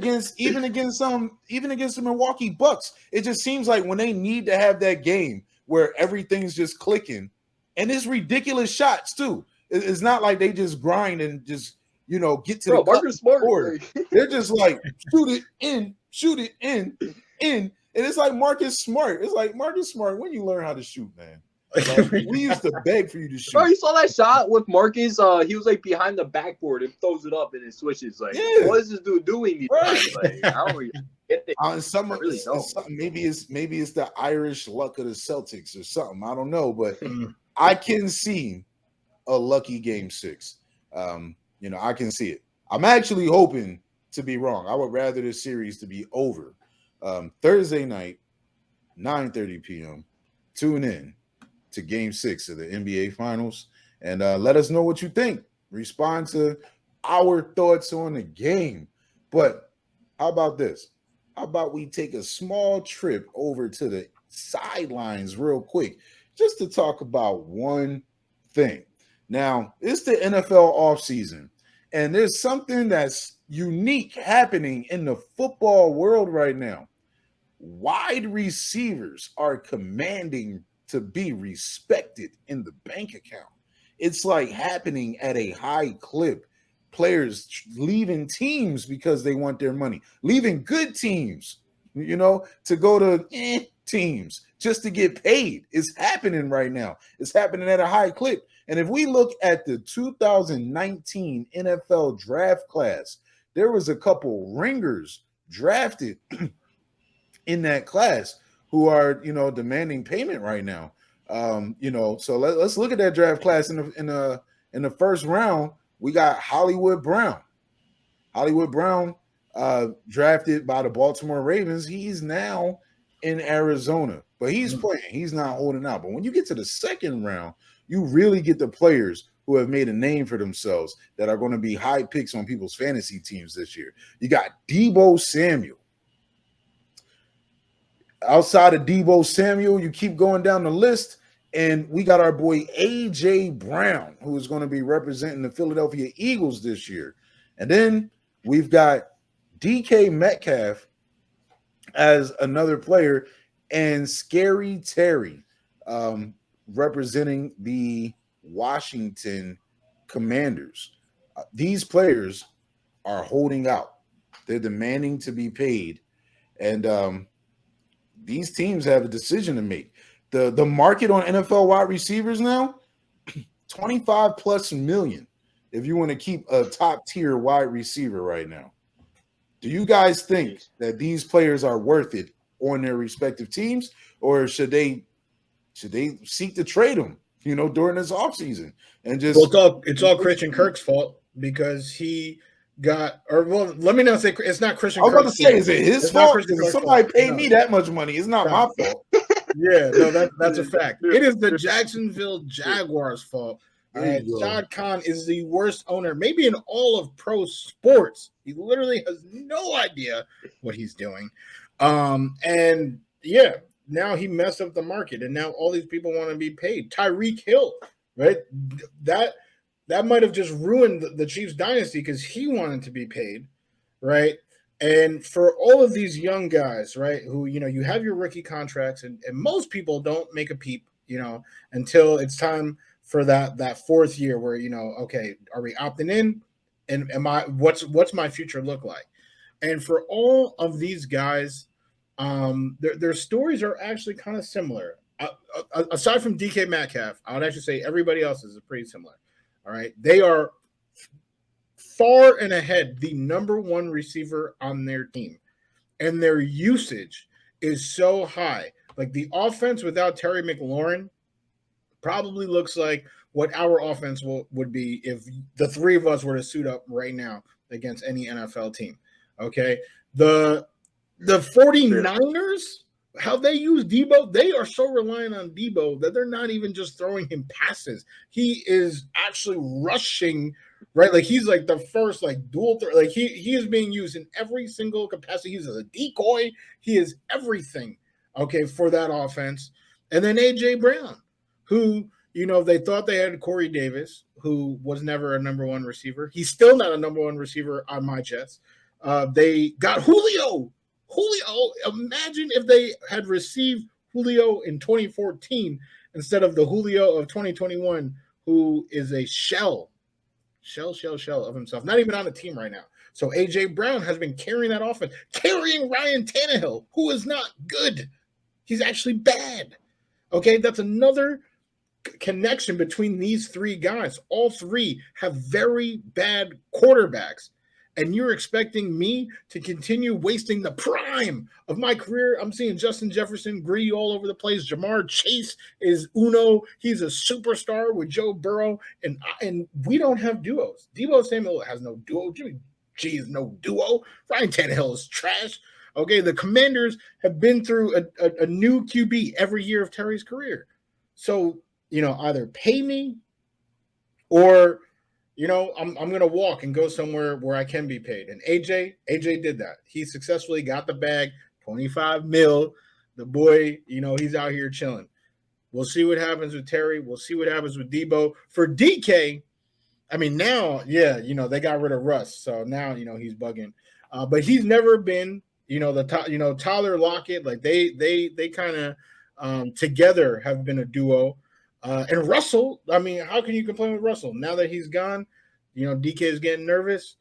Speaker 1: against the Milwaukee Bucks, it just seems like when they need to have that game where everything's just clicking. And it's ridiculous shots too. It's not like they just grind and just get to the
Speaker 4: Marcus Smart.
Speaker 1: They're just like shoot it in. And it's like Marcus Smart. It's like Marcus Smart. When you learn how to shoot, man. Like, we used to beg for you to shoot.
Speaker 4: Bro, you saw that shot with Marcus? He was like behind the backboard and throws it up and it switches. Like, what is this dude doing?
Speaker 1: Right.
Speaker 4: Like, I don't really get it.
Speaker 1: Maybe it's the Irish luck of the Celtics or something. I don't know, but I can see a lucky Game 6. I can see it. I'm actually hoping to be wrong. I would rather this series to be over. Thursday night, 9:30 p.m. Tune in to Game 6 of the NBA Finals and let us know what you think. Respond to our thoughts on the game. But how about this? how about we take a small trip over to the sidelines real quick just to talk about one thing. Now, it's the NFL offseason, and there's something that's unique happening in the football world right now. Wide receivers are commanding to be respected in the bank account. It's like happening at a high clip. Players leaving teams because they want their money, leaving good teams, to go to teams just to get paid. It's happening right now. It's happening at a high clip. And if we look at the 2019 NFL draft class, there was a couple ringers drafted in that class who are, demanding payment right now. So let's look at that draft class in the first round. We got Hollywood Brown. Hollywood Brown, drafted by the Baltimore Ravens. He's now in Arizona, but he's playing. He's not holding out. But when you get to the second round, you really get the players who have made a name for themselves that are going to be high picks on people's fantasy teams this year. You got Deebo Samuel. Outside of Deebo Samuel, you keep going down the list, and we got our boy A.J. Brown, who is going to be representing the Philadelphia Eagles this year. And then we've got DK Metcalf as another player, and Scary Terry representing the Washington Commanders. These players are holding out. They're demanding to be paid. And these teams have a decision to make. The market on NFL wide receivers now, 25 plus million if you want to keep a top tier wide receiver right now. Do you guys think that these players are worth it on their respective teams, or should they seek to trade them, during this offseason and just
Speaker 3: it's all Christian Kirk's fault because he got, let me not say it's not Christian Kirk's fault.
Speaker 1: I was about to say, is it his fault? Somebody paid me that much money. It's not my fault.
Speaker 3: Yeah, no, that's a fact. It is the Jacksonville Jaguars' fault. Shad Khan is the worst owner, maybe in all of pro sports. He literally has no idea what he's doing. And yeah, now he messed up the market, and now all these people want to be paid. Tyreek Hill, right? That might have just ruined the Chiefs dynasty because he wanted to be paid, right? And for all of these young guys, right, who, you have your rookie contracts, and most people don't make a peep, until it's time for that fourth year where, okay, are we opting in? And what's my future look like? And for all of these guys, their stories are actually kind of similar. Aside from DK Metcalf, I would actually say everybody else is pretty similar. All right. They are far and ahead the number one receiver on their team, and their usage is so high. Like the offense without Terry McLaurin probably looks like what our offense would be if the three of us were to suit up right now against any NFL team. Okay. The 49ers, how they use Deebo, they are so reliant on Deebo that they're not even just throwing him passes. He is actually rushing, right? Like he's like the first dual threat. Like he is being used in every single capacity. He's a decoy. He is everything, okay, for that offense. And then A.J. Brown, who, they thought they had Corey Davis, who was never a number one receiver. He's still not a number one receiver on my chest. They got Julio. Imagine if they had received Julio in 2014 instead of the Julio of 2021, who is a shell of himself, not even on the team right now. So A.J. Brown has been carrying that offense, carrying Ryan Tannehill, who is not good. He's actually bad. Okay, that's another connection between these three guys. All three have very bad quarterbacks. And you're expecting me to continue wasting the prime of my career? I'm seeing Justin Jefferson gritty all over the place. Jamar Chase is uno. He's a superstar with Joe Burrow. And we don't have duos. Deebo Samuel has no duo. Jimmy G is no duo. Ryan Tannehill is trash. Okay, the Commanders have been through a new QB every year of Terry's career. So, either pay me or I'm going to walk and go somewhere where I can be paid. And AJ did that. He successfully got the bag, 25 mil. The boy, he's out here chilling. We'll see what happens with Terry. We'll see what happens with Debo. For DK, I mean, now, they got rid of Russ. So now, he's bugging. But he's never been, Tyler Lockett, like they kind of together have been a duo. And Russell, I mean, how can you complain with Russell? Now that he's gone, DK is getting nervous.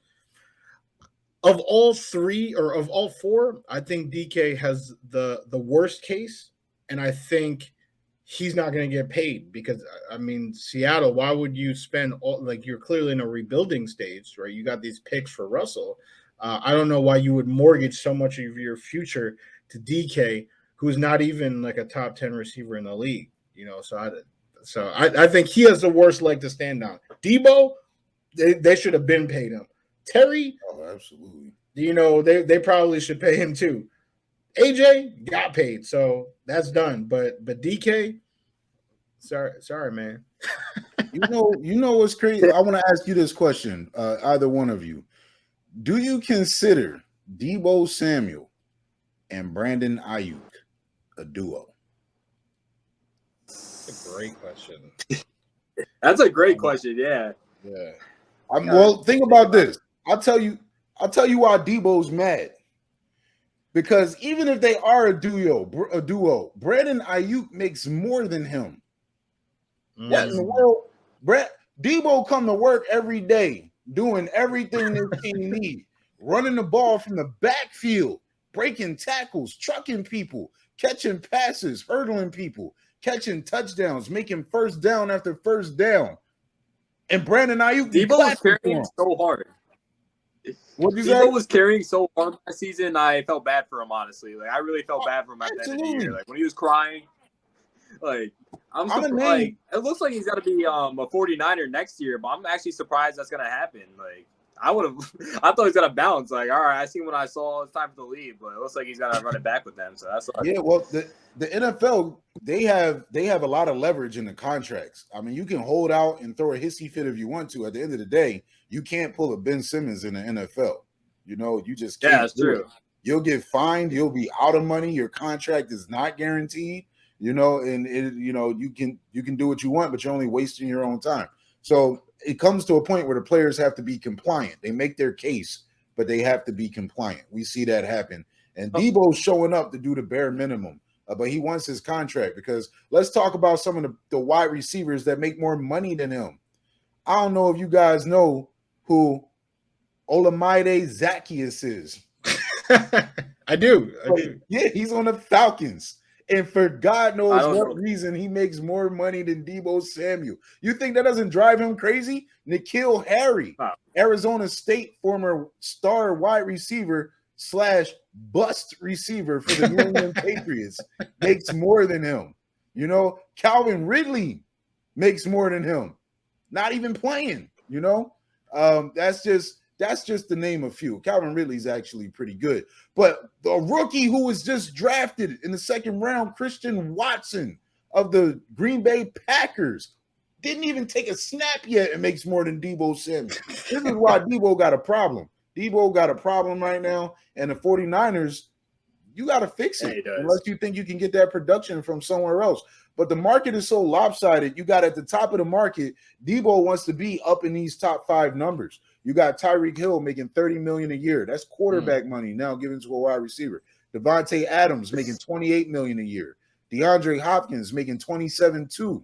Speaker 3: Of all three or of all four, I think DK has the worst case. And I think he's not going to get paid because, I mean, Seattle, why would you spend you're clearly in a rebuilding stage, right? You got these picks for Russell. I don't know why you would mortgage so much of your future to DK, who's not even like a top 10 receiver in the league, So I think he has the worst leg to stand on. Debo, they should have been paid him. Terry,
Speaker 1: absolutely.
Speaker 3: They probably should pay him too. AJ got paid, so that's done. But DK, sorry, man.
Speaker 1: You know what's crazy? I want to ask you this question, either one of you. Do you consider Deebo Samuel and Brandon Ayuk a duo?
Speaker 3: That's a great question.
Speaker 4: That's a great question. Yeah.
Speaker 3: Yeah.
Speaker 1: Well, think about this. I'll tell you why Deebo's mad. Because even if they are a duo, Brandon Ayuk makes more than him. What in the world? Deebo come to work every day, doing everything this team needs, running the ball from the backfield, breaking tackles, trucking people, catching passes, hurdling people, catching touchdowns, making first down after first down. And Brandon Ayuk,
Speaker 4: Deebo was carrying so hard.
Speaker 1: What you
Speaker 4: Deebo was carrying so hard that season. I felt bad for him, honestly. Like I really felt bad for him at the end of the year. Like when he was crying, like I'm surprised. It looks like he's got to be a 49er next year, but I'm actually surprised that's gonna happen. Like I thought he was gonna bounce. Like all right, I seen what I saw. It's time for the leave, but it looks like he's gonna run it back with them. So that's
Speaker 1: Well, the NFL they have a lot of leverage in the contracts. I mean, you can hold out and throw a hissy fit if you want to. At the end of the day, you can't pull a Ben Simmons in the NFL. You just can't.
Speaker 4: Yeah, that's true.
Speaker 1: You'll get fined. You'll be out of money. Your contract is not guaranteed. And you can do what you want, but you're only wasting your own time. So it comes to a point where the players have to be compliant. They make their case, but they have to be compliant. We see that happen. And Deebo's showing up to do the bare minimum, but he wants his contract because let's talk about some of the wide receivers that make more money than him. I don't know if you guys know who Olamide Zaccheaus is.
Speaker 3: I do.
Speaker 1: Yeah, he's on the Falcons. And for God knows what reason, he makes more money than Deebo Samuel. You think that doesn't drive him crazy? N'Keal Harry, Arizona State former star wide receiver / bust receiver for the New England Patriots, makes more than him. Calvin Ridley makes more than him. Not even playing, That's just to name a few. Calvin Ridley's actually pretty good. But the rookie who was just drafted in the second round, Christian Watson of the Green Bay Packers, didn't even take a snap yet and makes more than Deebo Samuel. This is why Deebo got a problem. Deebo got a problem right now, and the 49ers, you got to fix it unless you think you can get that production from somewhere else. But the market is so lopsided. You got at the top of the market, Deebo wants to be up in these top 5 numbers. You got Tyreek Hill making $30 million a year. That's quarterback money now given to a wide receiver. Devontae Adams making $28 million a year. DeAndre Hopkins making $27.2.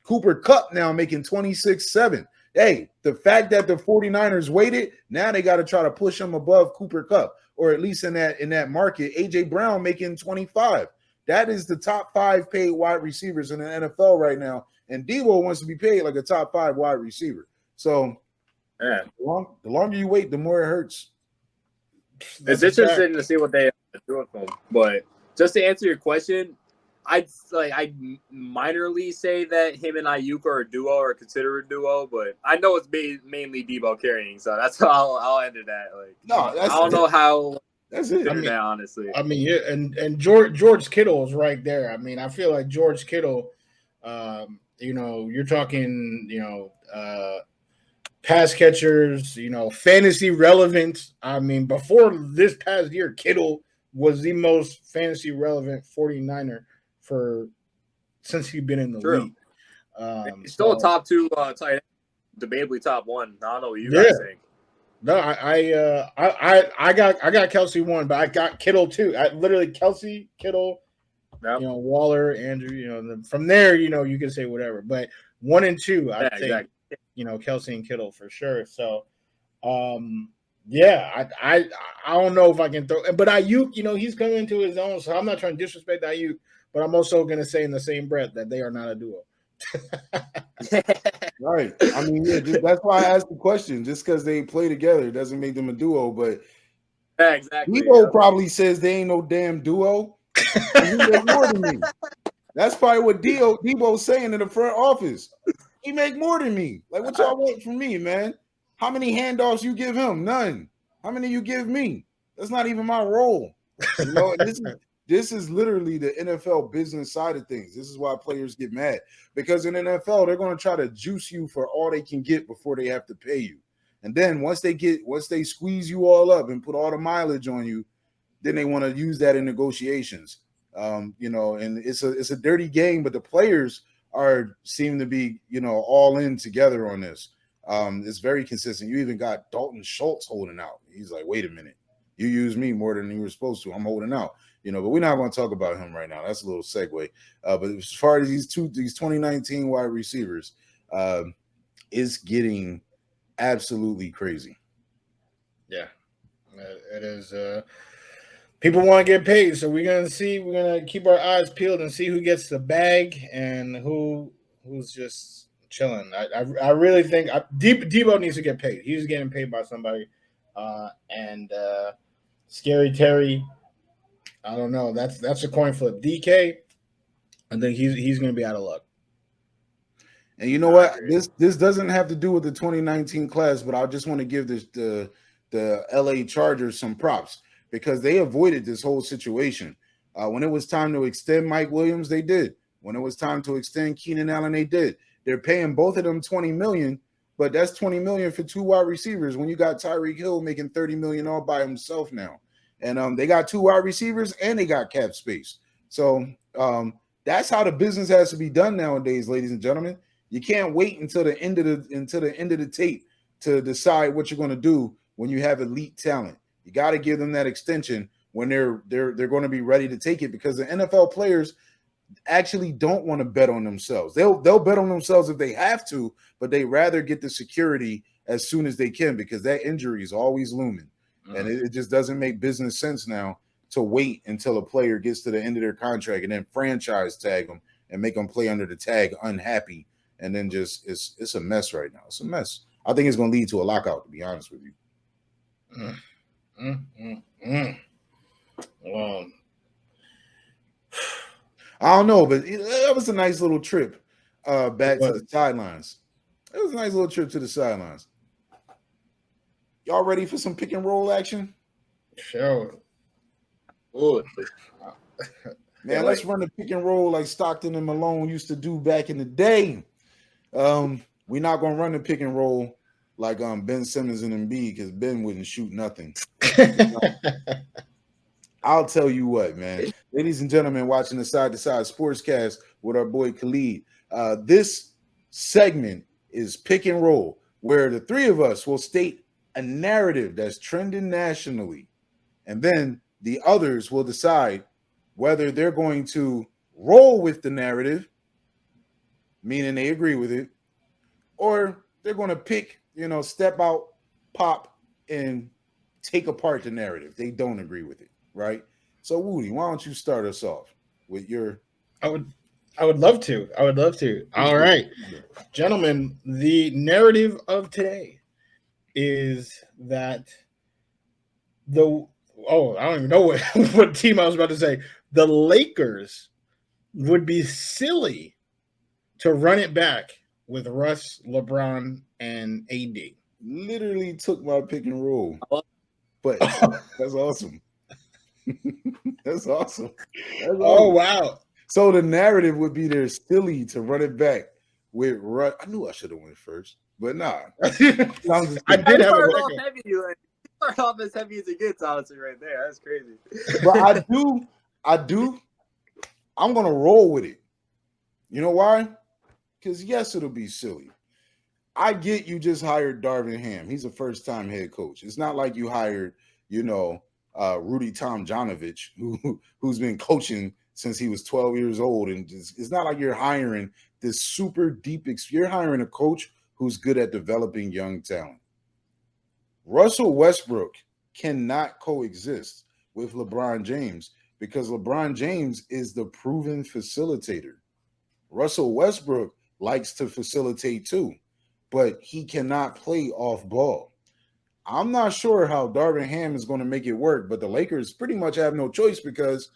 Speaker 1: Cooper Kupp now making $26.7. Hey, the fact that the 49ers waited, now they got to try to push him above Cooper Kupp, or at least in that market. AJ Brown making 25. That is the top 5 paid wide receivers in the NFL right now. And Deebo wants to be paid like a top 5 wide receiver. So the longer you wait, the more it hurts.
Speaker 4: It's interesting to see what they do with him. But just to answer your question, I'd minorly say that him and Ayuk are a duo or consider a duo, but I know it's mainly Deebo carrying, so that's how I'll end it at. I don't know how.
Speaker 1: That's it.
Speaker 4: Honestly.
Speaker 3: I mean, yeah, and George Kittle is right there. I mean, I feel like George Kittle. You're talking, pass catchers, fantasy relevant. I mean, before this past year, Kittle was the most fantasy relevant 49er since he's been in the
Speaker 4: True.
Speaker 3: league.
Speaker 4: He's still a top 2 tight end, debatably top 1. I don't know what you guys think.
Speaker 3: No, I got Kelsey 1, but I got Kittle 2. I literally Kelsey, Kittle, Waller, Andrew. From there, you can say whatever. But 1 and 2, I think. Exactly. Kelsey and Kittle for sure. So, I don't know if I can throw, but Ayuk, he's coming into his own. So I'm not trying to disrespect Ayuk, but I'm also going to say in the same breath that they are not a duo.
Speaker 1: Right. I mean, that's why I asked the question. Just because they play together doesn't make them a duo. But
Speaker 4: exactly.
Speaker 1: Debo probably says they ain't no damn duo. He make more than me. That's probably what Debo's saying in the front office. He make more than me. Like, what y'all want from me, man? How many handoffs you give him? None. How many you give me? That's not even my role. This is literally the NFL business side of things. This is why players get mad. Because in NFL, they're going to try to juice you for all they can get before they have to pay you. And then once they squeeze you all up and put all the mileage on you, then they want to use that in negotiations. And it's a dirty game, but the players seem to be, all in together on this. It's very consistent. You even got Dalton Schultz holding out. He's like, wait a minute, you use me more than you were supposed to. I'm holding out, but we're not going to talk about him right now. That's a little segue. But as far as these 2019 wide receivers, it's getting absolutely crazy.
Speaker 3: Yeah, it is. People want to get paid, so we're gonna keep our eyes peeled and see who gets the bag and who's just chilling. I really think Debo needs to get paid. He's getting paid by somebody, and Scary Terry. I don't know. That's a coin flip. DK, I think he's gonna be out of luck.
Speaker 1: And you know what? This doesn't have to do with the 2019 class, but I just want to give the LA Chargers some props. Because they avoided this whole situation. When it was time to extend Mike Williams, they did. When it was time to extend Keenan Allen, they did. They're paying both of them $20 million, but that's $20 million for 2 wide receivers when you got Tyreek Hill making $30 million all by himself now. And they got 2 wide receivers and they got cap space. So that's how the business has to be done nowadays, ladies and gentlemen. You can't wait until the end of the tape to decide what you're going to do when you have elite talent. You got to give them that extension when they're going to be ready to take it, because the NFL players actually don't want to bet on themselves. They'll bet on themselves if they have to, but they rather get the security as soon as they can, because that injury is always looming. Mm-hmm. And it just doesn't make business sense now to wait until a player gets to the end of their contract and then franchise tag them and make them play under the tag unhappy. And then just it's a mess right now. It's a mess. I think it's going to lead to a lockout, to be honest with you. I don't know, but that was a nice little trip back to the sidelines. It was a nice little trip to the sidelines. Y'all ready for some pick and roll action?
Speaker 3: Sure.
Speaker 1: Man, let's run the pick and roll like Stockton and Malone used to do back in the day. We're not going to run the pick and roll like Ben Simmons and Embiid, because Ben wouldn't shoot nothing. I'll tell you what, man. Ladies and gentlemen, watching the Side to Side Sportscast with our boy Khalid. This segment is pick and roll, where the 3 of us will state a narrative that's trending nationally, and then the others will decide whether they're going to roll with the narrative, meaning they agree with it, or they're going to pick, step out, pop, and take apart the narrative. They don't agree with it, right? So, Woody, why don't you start us off with your...
Speaker 3: I would love to. All right. Gentlemen, the narrative of today is that I don't even know what team I was about to say. The Lakers would be silly to run it back with Russ, LeBron, and AD.
Speaker 1: Literally took my pick and roll. But that's awesome. That's awesome.
Speaker 3: Oh, wow.
Speaker 1: So the narrative would be they're silly to run it back with Russ. I knew I should have went first. But nah.
Speaker 3: I did have a
Speaker 4: off heavy. Like, start off as heavy as it gets, honestly, right there. That's crazy.
Speaker 1: But I'm gonna roll with it. You know why? Because yes, it'll be silly. I get you just hired Darvin Ham. He's a first-time head coach. It's not like you hired, Rudy Tomjanovich, who's been coaching since he was 12 years old. And it's not like you're hiring this super deep. You're hiring a coach who's good at developing young talent. Russell Westbrook cannot coexist with LeBron James because LeBron James is the proven facilitator. Russell Westbrook likes to facilitate too, but he cannot play off ball. I'm not sure how Darvin Ham is going to make it work, but the Lakers pretty much have no choice because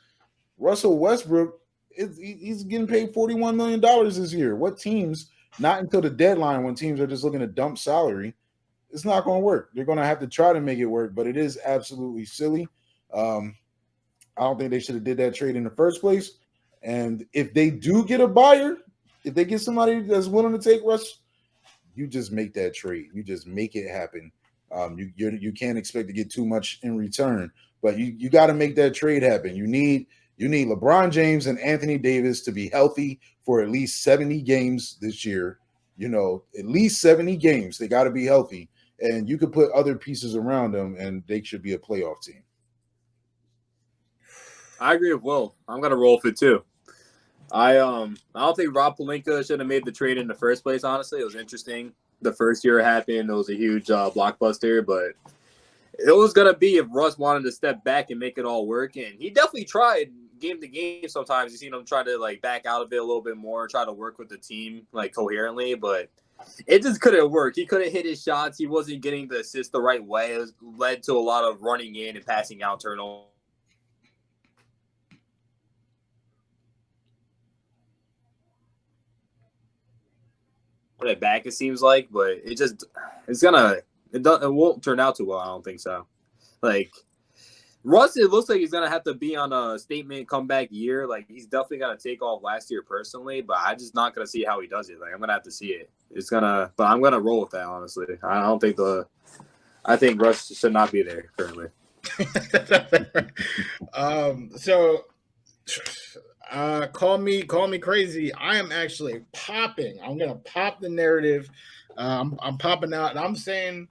Speaker 1: Russell Westbrook, he's getting paid $41 million this year. What teams, not until the deadline when teams are just looking to dump salary, it's not going to work. They're going to have to try to make it work, but it is absolutely silly. I don't think they should have did that trade in the first place. And if they do get a buyer, if they get somebody that's willing to take Russ, you just make that trade. You just make it happen. You can't expect to get too much in return, but you got to make that trade happen. You need LeBron James and Anthony Davis to be healthy for at least 70 games this year. At least 70 games. They got to be healthy, and you could put other pieces around them, and they should be a playoff team.
Speaker 4: I agree with Will. I'm gonna roll for it too. I don't think Rob Pelinka should have made the trade in the first place. Honestly, it was interesting. The first year it happened, it was a huge blockbuster, but it was gonna be if Russ wanted to step back and make it all work, and he definitely tried game to game. Sometimes you see him try to back out of it a little bit more, try to work with the team coherently, but it just couldn't work. He couldn't hit his shots. He wasn't getting the assist the right way. It led to a lot of running in and passing out turnovers. It back, it seems like, but it won't turn out too well. I don't think so. Russ, it looks like he's gonna have to be on a statement comeback year. He's definitely gonna take off last year personally, but I'm just not gonna see how he does it. I'm gonna have to see it. But I'm gonna roll with that, honestly. I think Russ should not be there currently.
Speaker 3: Call me crazy. I am actually popping. I'm gonna pop the narrative. I'm popping out, and I'm saying,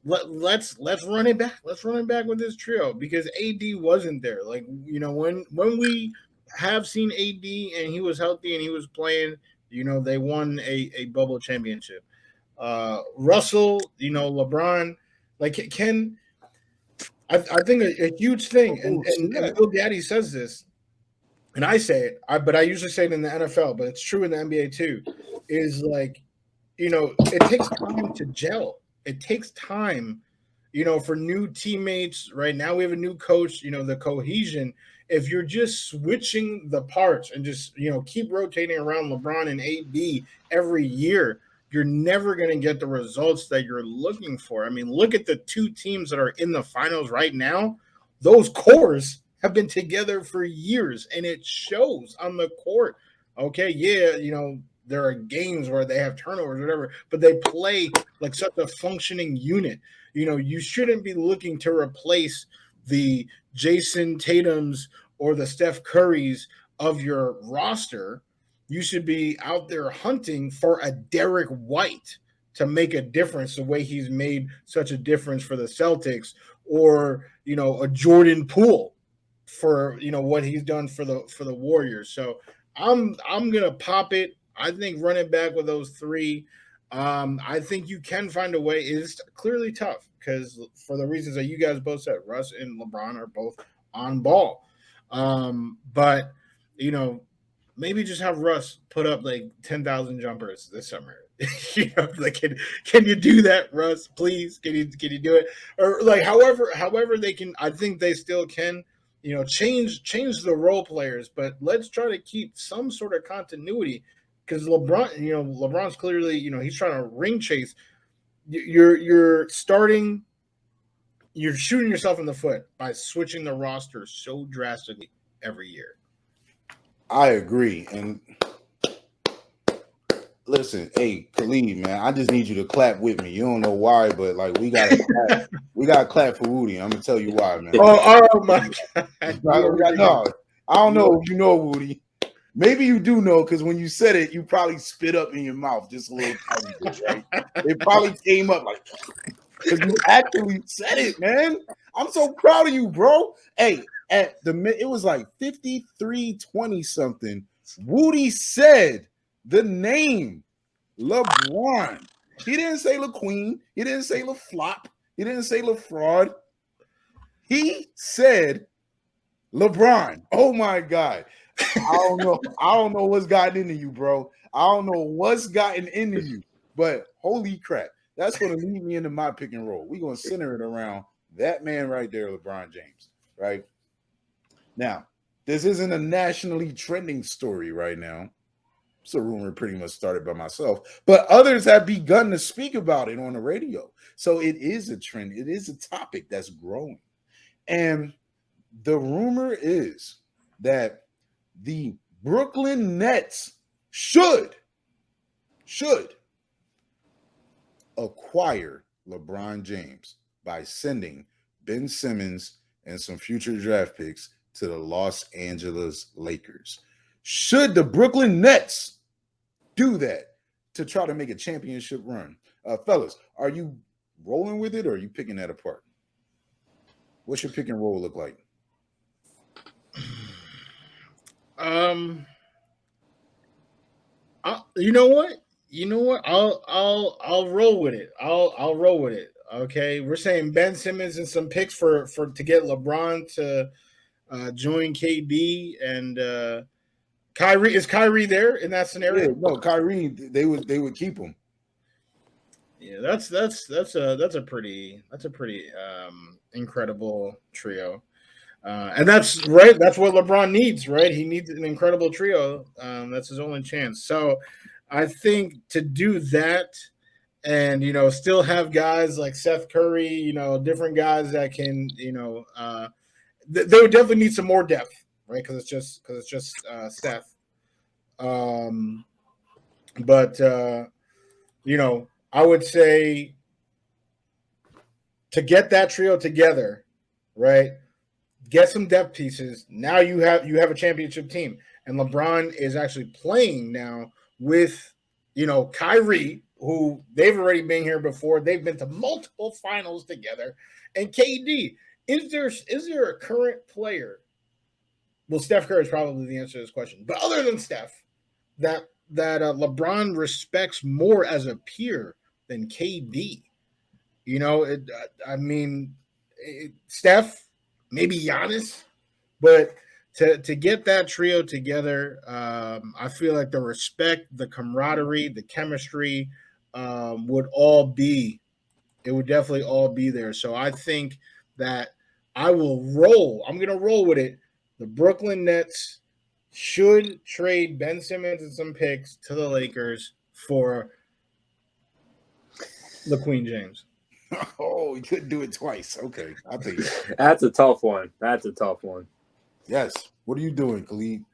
Speaker 3: let's run it back. Let's run it back with this trio because AD wasn't there. When we have seen AD and he was healthy and he was playing, they won a bubble championship. Russell, LeBron, I think a huge thing, and Bill Gaddy says this. And I say it, but I usually say it in the NFL, but it's true in the NBA too, is it takes time to gel. It takes time, for new teammates. Right now we have a new coach, the cohesion. If you're just switching the parts and just, keep rotating around LeBron and AD every year, you're never going to get the results that you're looking for. I mean, look at the two teams that are in the finals right now. Those cores have been together for years, and it shows on the court. Okay, yeah, there are games where they have turnovers or whatever, but they play like such a functioning unit. You shouldn't be looking to replace the Jason Tatums or the Steph Currys of your roster. You should be out there hunting for a Derek White to make a difference the way he's made such a difference for the Celtics, or, a Jordan Poole for what he's done for the Warriors. So I'm gonna pop it. I think run it back with those three. I think you can find a way. It's clearly tough because for the reasons that you guys both said, Russ and LeBron are both on ball. But maybe just have Russ put up 10,000 jumpers this summer. Can you do that, Russ? Please, can you do it? Or however they can. I think they still can. Change the role players, but let's try to keep some sort of continuity because LeBron's clearly, he's trying to ring chase. You're shooting yourself in the foot by switching the roster so drastically every year.
Speaker 1: I agree. And listen, hey, Khalid, man, I just need you to clap with me. You don't know why, but like we gotta clap for Woody. I'm gonna tell you why, man.
Speaker 3: Oh my God.
Speaker 1: No, I don't know if you know Woody. Maybe you do know, because when you said it, you probably spit up in your mouth just a little tiny bit, right? It probably came up like because you actually said it, man. I'm so proud of you, bro. Hey, it was like 53-20 something. Woody said the name LeBron. He didn't say LaQueen. He didn't say LaFlop. He didn't say LaFraud. He said LeBron. Oh my God. I don't know what's gotten into you, bro. I don't know what's gotten into you, but holy crap. That's going to lead me into my pick and roll. We're going to center it around that man right there, LeBron James, right? Now, this isn't a nationally trending story right now. It's a rumor pretty much started by myself, but others have begun to speak about it on the radio. So it is a trend. It is a topic that's growing. And the rumor is that the Brooklyn Nets should acquire LeBron James by sending Ben Simmons and some future draft picks to the Los Angeles Lakers. Should the Brooklyn Nets do that to try to make a championship run? Fellas, are you rolling with it or are you picking that apart? What's your pick and roll look like?
Speaker 3: You know what? I'll roll with it. I'll roll with it. Okay, we're saying Ben Simmons and some picks for to get LeBron to join KD and Kyrie. Is Kyrie there in that scenario?
Speaker 1: Yeah, no, Kyrie. They would keep him.
Speaker 3: Yeah, that's a pretty incredible trio. And that's right. That's what LeBron needs, right? He needs an incredible trio. That's his only chance. So I think to do that and, still have guys like Seth Curry, different guys that can, they would definitely need some more depth, right? Because it's just Steph. But I would say to get that trio together, right? Get some depth pieces. Now you have a championship team, and LeBron is actually playing now with, Kyrie, who they've already been here before. They've been to multiple finals together, and KD. Is there a current player? Well, Steph Curry is probably the answer to this question, but other than Steph, that LeBron respects more as a peer than KD. Steph. Maybe Giannis, but to get that trio together, I feel like the respect, the camaraderie, the chemistry would definitely all be there. So I think that I will roll. I'm going to roll with it. The Brooklyn Nets should trade Ben Simmons and some picks to the Lakers for LaQueen James.
Speaker 1: Oh, he couldn't do it twice. Okay, I'll take it.
Speaker 4: That's a tough one.
Speaker 1: Yes. What are you doing, Khalid?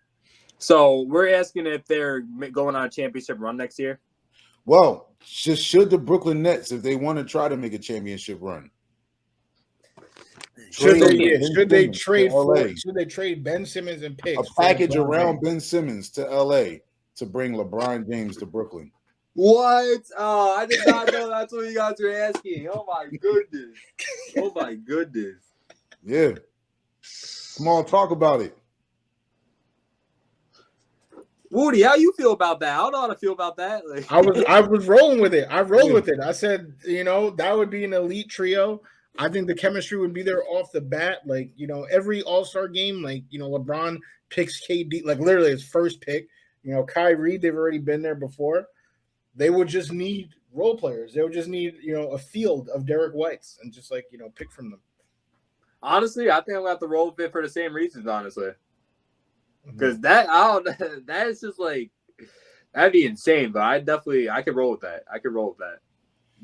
Speaker 4: So we're asking if they're going on a championship run next year.
Speaker 1: Well, should the Brooklyn Nets, if they want to try to make a championship run,
Speaker 3: should they trade Ben Simmons and picks?
Speaker 1: A package around Ben Simmons to LA to bring LeBron James to Brooklyn.
Speaker 4: What? Oh, I did not know that's what you guys were asking. Oh my goodness.
Speaker 1: Yeah. Come on, talk about it.
Speaker 4: Woody, how you feel about that? I don't know how to feel about that.
Speaker 3: I was rolling with it. I rolled with it. I said, that would be an elite trio. I think the chemistry would be there off the bat. Every All-Star game, LeBron picks KD, literally his first pick. Kyrie, they've already been there before. They would just need role players. They would just need, a field of Derek Whites and just pick from them.
Speaker 4: Honestly, I think I'm gonna have to roll with it for the same reasons, honestly. Because that is just that'd be insane, but I could roll with that.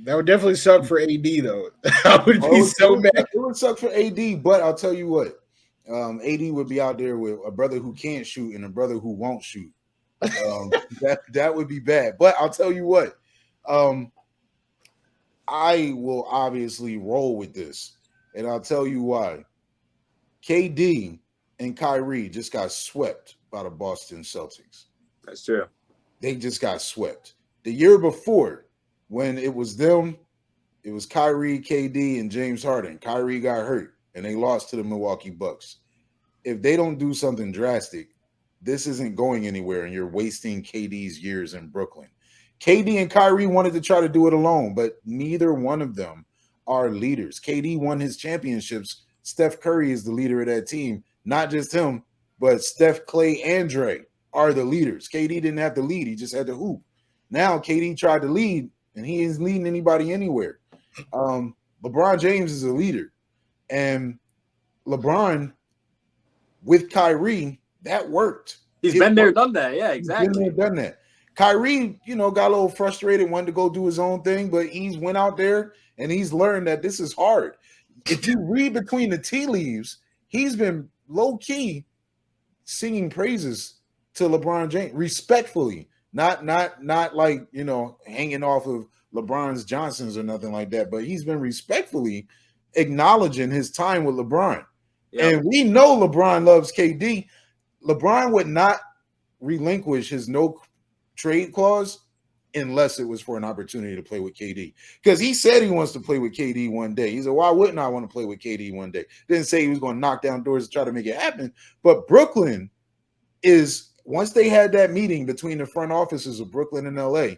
Speaker 3: That would definitely suck for AD though. I would be so mad.
Speaker 1: It would suck for AD, but I'll tell you what. AD would be out there with a brother who can't shoot and a brother who won't shoot. That would be bad. But I'll tell you what, I will obviously roll with this, and I'll tell you why. KD and Kyrie just got swept by the Boston Celtics.
Speaker 4: That's true.
Speaker 1: They just got swept. The year before, when it was them, it was Kyrie, KD, and James Harden. Kyrie got hurt, and they lost to the Milwaukee Bucks. If they don't do something drastic, this isn't going anywhere, and you're wasting KD's years in Brooklyn. KD and Kyrie wanted to try to do it alone, but neither one of them are leaders. KD won his championships. Steph Curry is the leader of that team. Not just him, but Steph, Klay, and Dre are the leaders. KD didn't have to lead. He just had to hoop. Now KD tried to lead, and he isn't leading anybody anywhere. LeBron James is a leader. And LeBron with Kyrie, that worked.
Speaker 4: He's been there, done that. Yeah, exactly.
Speaker 1: Been there, done that. Kyrie, got a little frustrated, wanted to go do his own thing, but he's went out there and he's learned that this is hard. If you read between the tea leaves, he's been low-key singing praises to LeBron James respectfully, not like, hanging off of LeBron's Johnsons or nothing like that, but he's been respectfully acknowledging his time with LeBron. Yep. And we know LeBron loves KD. LeBron would not relinquish his no trade clause unless it was for an opportunity to play with KD. Because he said he wants to play with KD one day. He said, why wouldn't I want to play with KD one day? Didn't say he was going to knock down doors to try to make it happen. But Brooklyn is, once they had that meeting between the front offices of Brooklyn and LA,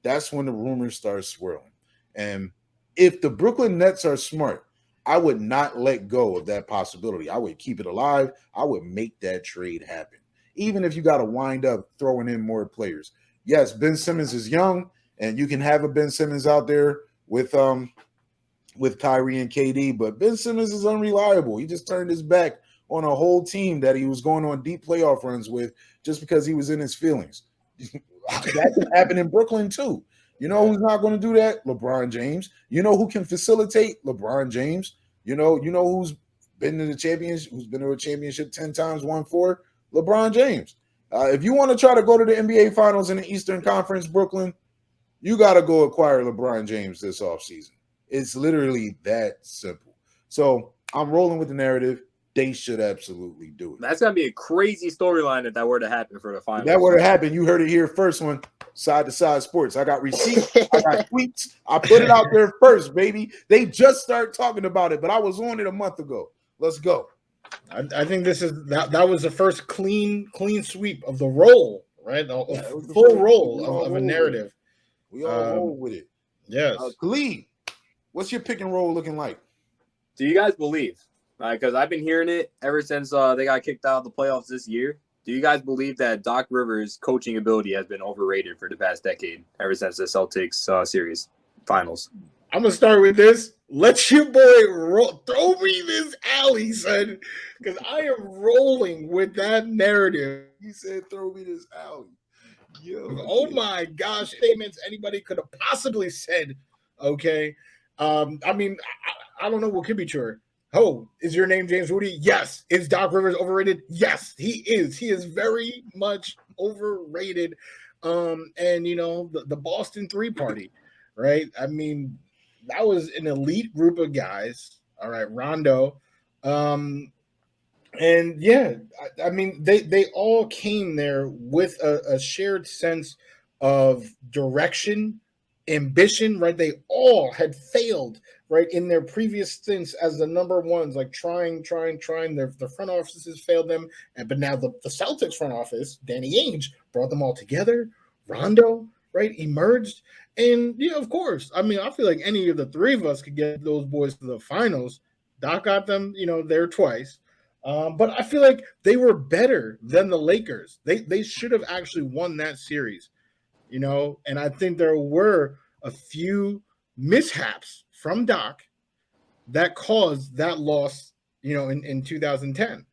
Speaker 1: that's when the rumors start swirling. And if the Brooklyn Nets are smart, I would not let go of that possibility. I would keep it alive. I would make that trade happen. Even if you got to wind up throwing in more players. Yes, Ben Simmons is young, and you can have a Ben Simmons out there with Kyrie and KD, but Ben Simmons is unreliable. He just turned his back on a whole team that he was going on deep playoff runs with just because he was in his feelings. That can happen in Brooklyn too. You know who's not going to do that? LeBron James. You know who can facilitate? LeBron James. You know who's been to the championship, who's been to a championship 10 times, won 4? LeBron James. If you want to try to go to the NBA Finals in the Eastern Conference, Brooklyn, you got to go acquire LeBron James this offseason. It's literally that simple. So I'm rolling with the narrative. They should absolutely do it.
Speaker 4: That's going to be a crazy storyline if that were to happen for the finals.
Speaker 1: If that were to happen, you heard it here first one, Side to Side Sports. I got receipts. I got tweets. I put it out there first, baby. They just started talking about it, but I was on it a month ago. Let's go.
Speaker 3: I think this is that was the first clean sweep of the roll, right? Full roll of a narrative.
Speaker 1: We all roll with it.
Speaker 3: Yes.
Speaker 1: Khalid, what's your pick and roll looking like?
Speaker 4: Do you guys believe? Because I've been hearing it ever since they got kicked out of the playoffs this year. Do you guys believe that Doc Rivers' coaching ability has been overrated for the past decade, ever since the Celtics series finals?
Speaker 3: I'm going to start with this. Let your boy roll. Throw me this alley, son, because I am rolling with that narrative.
Speaker 1: He said, throw me this alley.
Speaker 3: Yo, oh, my gosh. Statements anybody could have possibly said, okay? I mean, I don't know what could be truer. Oh, is your name James Woody? Yes. Is Doc Rivers overrated? Yes, he is. He is very much overrated. And, the Boston 3 party, right? I mean, that was an elite group of guys. All right, Rondo. And yeah, I mean, they all came there with a shared sense of direction, ambition, right? They all had failed, right, in their previous stints as the number ones, like trying. Their front offices failed them. But now the Celtics front office, Danny Ainge, brought them all together. Rondo, right, emerged. And, yeah, of course. I mean, I feel like any of the 3 of us could get those boys to the finals. Doc got them, there twice. But I feel like they were better than the Lakers. They should have actually won that series, And I think there were a few mishaps from Doc that caused that loss, in 2010.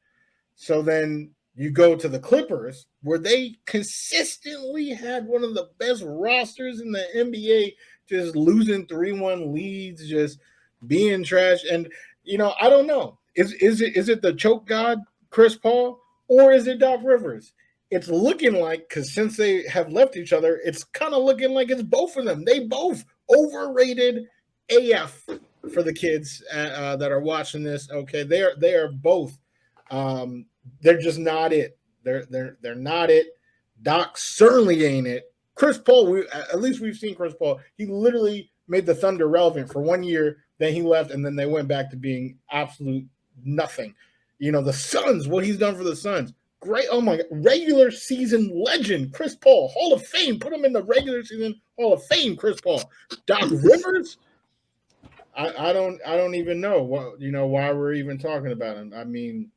Speaker 3: So then you go to the Clippers, where they consistently had one of the best rosters in the NBA, just losing 3-1 leads, just being trash. And, I don't know. Is it the choke god, Chris Paul, or is it Doc Rivers? it's looking like, because since they have left each other, it's kind of looking like it's both of them. They both overrated AF for the kids that are watching this. Okay, they are both. They're just not it. They're not it. Doc certainly ain't it. Chris Paul, at least we've seen Chris Paul. He literally made the Thunder relevant for 1 year. Then he left, and then they went back to being absolute nothing. You know, the Suns, what he's done for the Suns. Great. Oh my God. Regular season legend, Chris Paul, Hall of Fame. Put him in the regular season Hall of Fame, Chris Paul. Doc Rivers, I don't even know why we're even talking about him. I mean,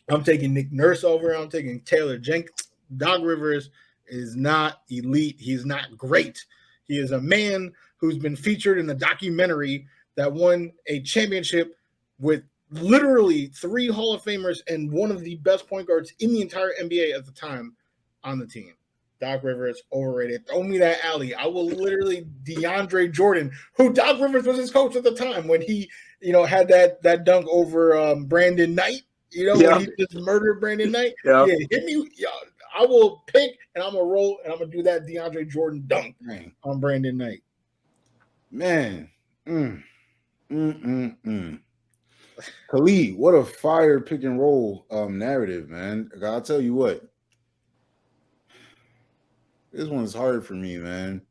Speaker 3: I'm taking Nick Nurse over. I'm taking Taylor Jenkins. Doc Rivers is not elite. He's not great. He is a man who's been featured in a documentary that won a championship with literally 3 Hall of Famers and one of the best point guards in the entire NBA at the time on the team. Doc Rivers, overrated. Throw me that alley. I will literally DeAndre Jordan, who Doc Rivers was his coach at the time when he, had that dunk over Brandon Knight, when he just murdered Brandon Knight. Yeah, hit me. Yeah, I will pick and I'm going to roll and I'm going to do that DeAndre Jordan dunk on Brandon Knight.
Speaker 1: Man. Khalid, what a fire pick and roll narrative, man. I'll tell you what. This one's hard for me, man.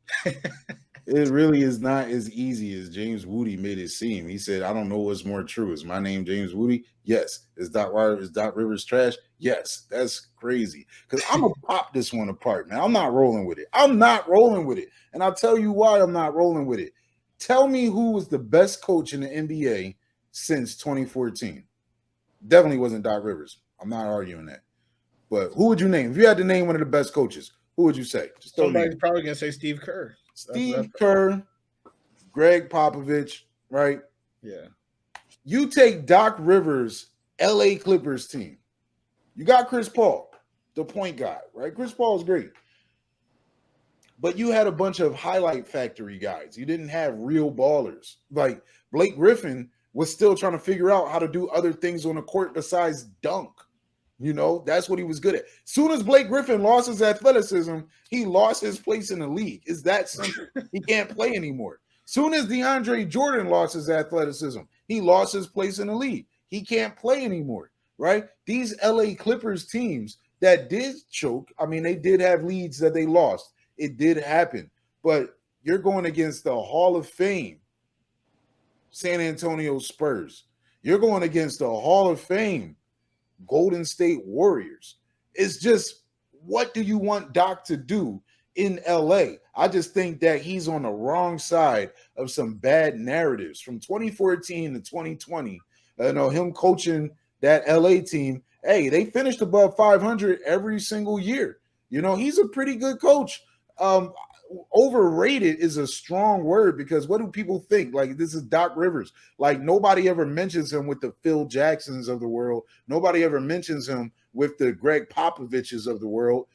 Speaker 1: It really is not as easy as James Woody made it seem. He said, I don't know what's more true. Is my name James Woody? Yes. Is Doc Rivers trash? Yes. That's crazy. Because I'm going to pop this one apart, man. I'm not rolling with it. And I'll tell you why I'm not rolling with it. Tell me who was the best coach in the NBA since 2014. Definitely wasn't Doc Rivers. I'm not arguing that. But who would you name? If you had to name one of the best coaches, who would you say?
Speaker 3: Somebody's probably going to say Steve Kerr.
Speaker 1: Steve Kerr, Greg Popovich, right?
Speaker 3: Yeah.
Speaker 1: You take Doc Rivers' LA Clippers team. You got Chris Paul, the point guy, right? Chris Paul is great. But you had a bunch of highlight factory guys. You didn't have real ballers. Like Blake Griffin was still trying to figure out how to do other things on the court besides dunk. That's what he was good at. Soon as Blake Griffin lost his athleticism, he lost his place in the league. It's that simple. He can't play anymore. Soon as DeAndre Jordan lost his athleticism, he lost his place in the league. He can't play anymore, right? These LA Clippers teams that did choke, I mean, they did have leads that they lost. It did happen. But you're going against the Hall of Fame San Antonio Spurs. You're going against the Hall of Fame Golden State Warriors. It's just, what do you want Doc to do in LA? I just think that he's on the wrong side of some bad narratives from 2014 to 2020. Him coaching that LA team, hey, they finished above 500 every single year. He's a pretty good coach. Overrated is a strong word because what do people think? Like, this is Doc Rivers. Like, nobody ever mentions him with the Phil Jacksons of the world. Nobody ever mentions him with the Greg Popoviches of the world.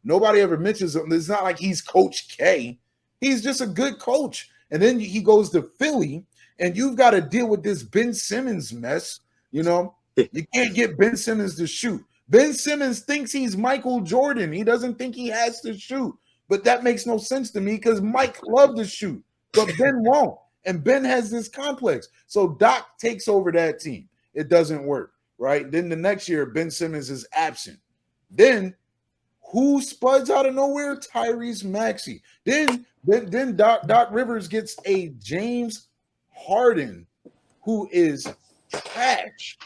Speaker 1: Nobody ever mentions him. It's not like he's Coach K. He's just a good coach. And then he goes to Philly, and you've got to deal with this Ben Simmons mess. You can't get Ben Simmons to shoot. Ben Simmons thinks he's Michael Jordan. He doesn't think he has to shoot. But that makes no sense to me because Mike loved to shoot, but Ben won't. And Ben has this complex. So Doc takes over that team. It doesn't work, right? Then the next year, Ben Simmons is absent. Then who spuds out of nowhere? Tyrese Maxey. Then Doc Rivers gets a James Harden who is trash.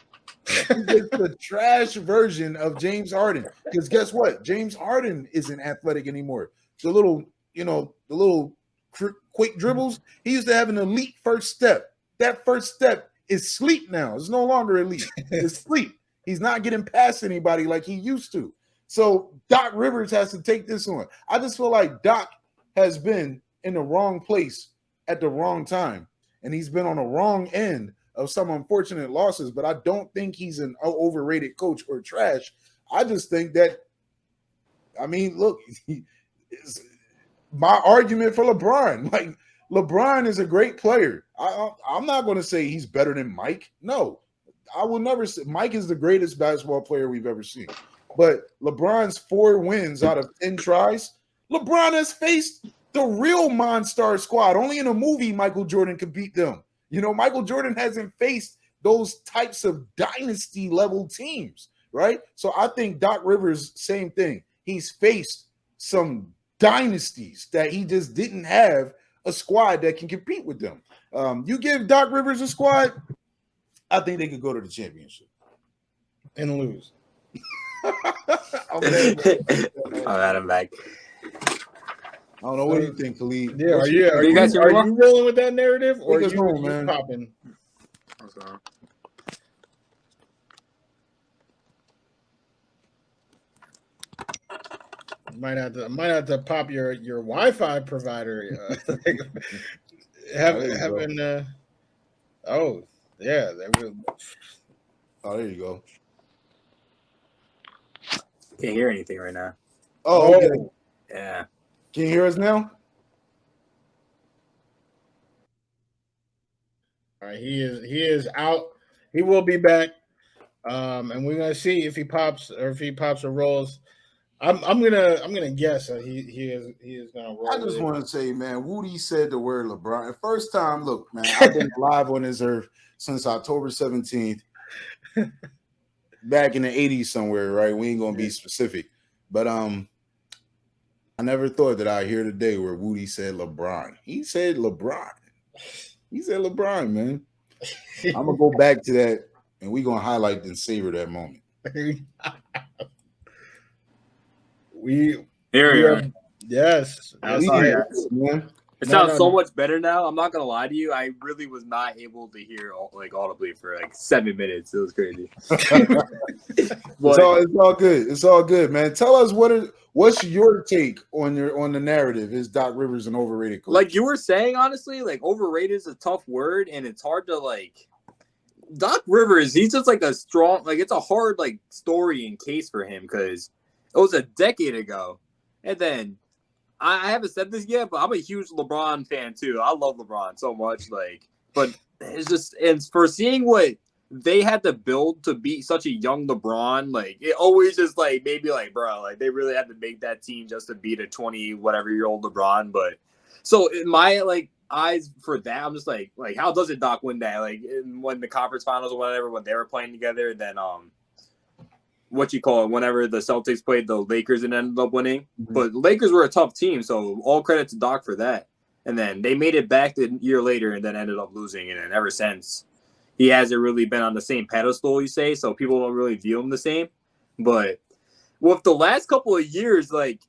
Speaker 1: He gets the trash version of James Harden. Because guess what? James Harden isn't athletic anymore. The little quick dribbles. He used to have an elite first step. That first step is sleep now. It's no longer elite. It's sleep. He's not getting past anybody like he used to. So Doc Rivers has to take this on. I just feel like Doc has been in the wrong place at the wrong time, and he's been on the wrong end of some unfortunate losses. But I don't think he's an overrated coach or trash. I just think that, look, my argument for LeBron. Like, LeBron is a great player. I'm not going to say he's better than Mike. No, I will never say Mike is the greatest basketball player we've ever seen. But LeBron's 4 wins out of 10 tries, LeBron has faced the real Monstar squad. Only in a movie Michael Jordan could beat them. You know, Michael Jordan hasn't faced those types of dynasty level teams, right? So I think Doc Rivers, same thing. He's faced some dynasties that he just didn't have a squad that can compete with them. You give Doc Rivers a squad, I think they could go to the championship
Speaker 3: and lose.
Speaker 5: I'm back.
Speaker 1: I don't know. What do you think, Khalid?
Speaker 3: Yeah, are you rolling with that narrative, or are you popping? Might have to pop your Wi-Fi provider. Oh yeah,
Speaker 1: there you go.
Speaker 5: Can't hear anything right now.
Speaker 1: Oh, okay.
Speaker 5: Yeah.
Speaker 1: Can you hear us now?
Speaker 3: All right, he is out. He will be back, and we're gonna see if he pops or rolls. I'm gonna guess that he is gonna roll.
Speaker 1: I just want to say, man, Woody said the word LeBron. First time, look, man, I've been alive on this earth since October 17th, back in the 80s somewhere, right? We ain't gonna be specific, but I never thought that I'd hear the day where Woody said LeBron. He said LeBron. He said LeBron, man. I'm gonna go back to that, and we're gonna highlight and savor that moment. Yes.
Speaker 5: It sounds so much better now. I'm not gonna lie to you. I really was not able to hear audibly for 7 minutes. It was crazy.
Speaker 1: It's all good. It's all good, man. Tell us what's your take on the narrative? Is Doc Rivers an overrated coach?
Speaker 5: Like you were saying, honestly, overrated is a tough word, and it's hard to Doc Rivers, he's just a strong, it's a hard story and case for him because it was a decade ago. And then I haven't said this yet, but I'm a huge LeBron fan too. I love LeBron so much. But it's just, and for seeing what they had to build to beat such a young LeBron, it always just made me bro, they really had to make that team just to beat a 20-whatever-year-old LeBron. But so in my eyes for that, I'm just how doesn't Doc win that? When the conference finals or whatever, when they were playing together, then whenever the Celtics played the Lakers and ended up winning. Mm-hmm. But the Lakers were a tough team, so all credit to Doc for that. And then they made it back the year later and then ended up losing. And then ever since, he hasn't really been on the same pedestal, you say, so people don't really view him the same. But with the last couple of years, he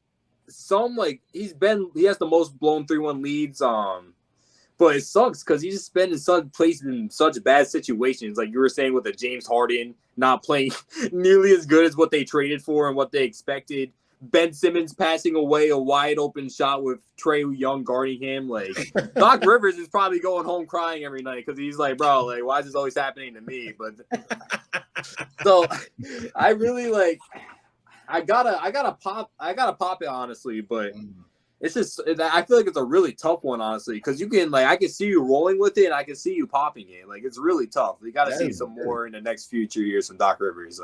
Speaker 5: has the most blown 3-1 leads. But it sucks because he's just been placed in such bad situations. Like you were saying with the James Harden not playing nearly as good as what they traded for and what they expected. Ben Simmons passing away a wide open shot with Trae Young guarding him. Doc Rivers is probably going home crying every night because he's bro, why is this always happening to me? But so I really I gotta pop it honestly, but it's just, I feel like it's a really tough one, honestly, because you can, I can see you rolling with it, and I can see you popping it. It's really tough. You got to see some more in the next future years from Doc Rivers.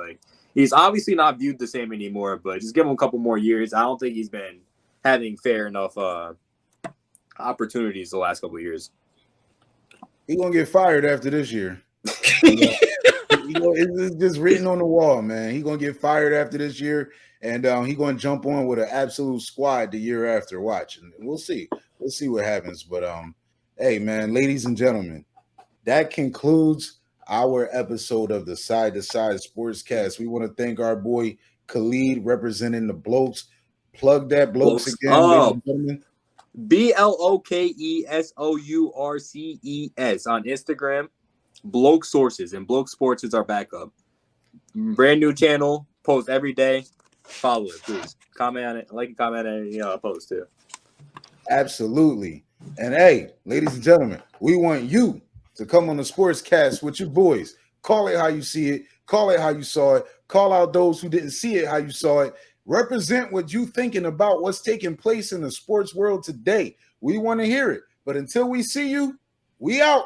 Speaker 5: He's obviously not viewed the same anymore, but just give him a couple more years. I don't think he's been having fair enough opportunities the last couple of years.
Speaker 1: He's going to get fired after this year. It's just written on the wall, man. He's going to get fired after this year. And he's going to jump on with an absolute squad the year after. Watch, and we'll see. We'll see what happens. But hey, man, ladies and gentlemen, that concludes our episode of the Side to Side Sportscast. We want to thank our boy Khalid representing the Blokes. Plug that Blokes again, ladies and gentlemen.
Speaker 5: BLOKESOURCES on Instagram. Bloke Sources and Bloke Sports is our backup. Brand new channel, post every day. Follow it, please. Comment on it. And comment on any post too.
Speaker 1: Absolutely. And hey, ladies and gentlemen, we want you to come on the Sportscast with your boys. Call it how you see it. Call it how you saw it. Call out those who didn't see it how you saw it. Represent what you thinking about what's taking place in the sports world today. We want to hear it. But until we see you, we out.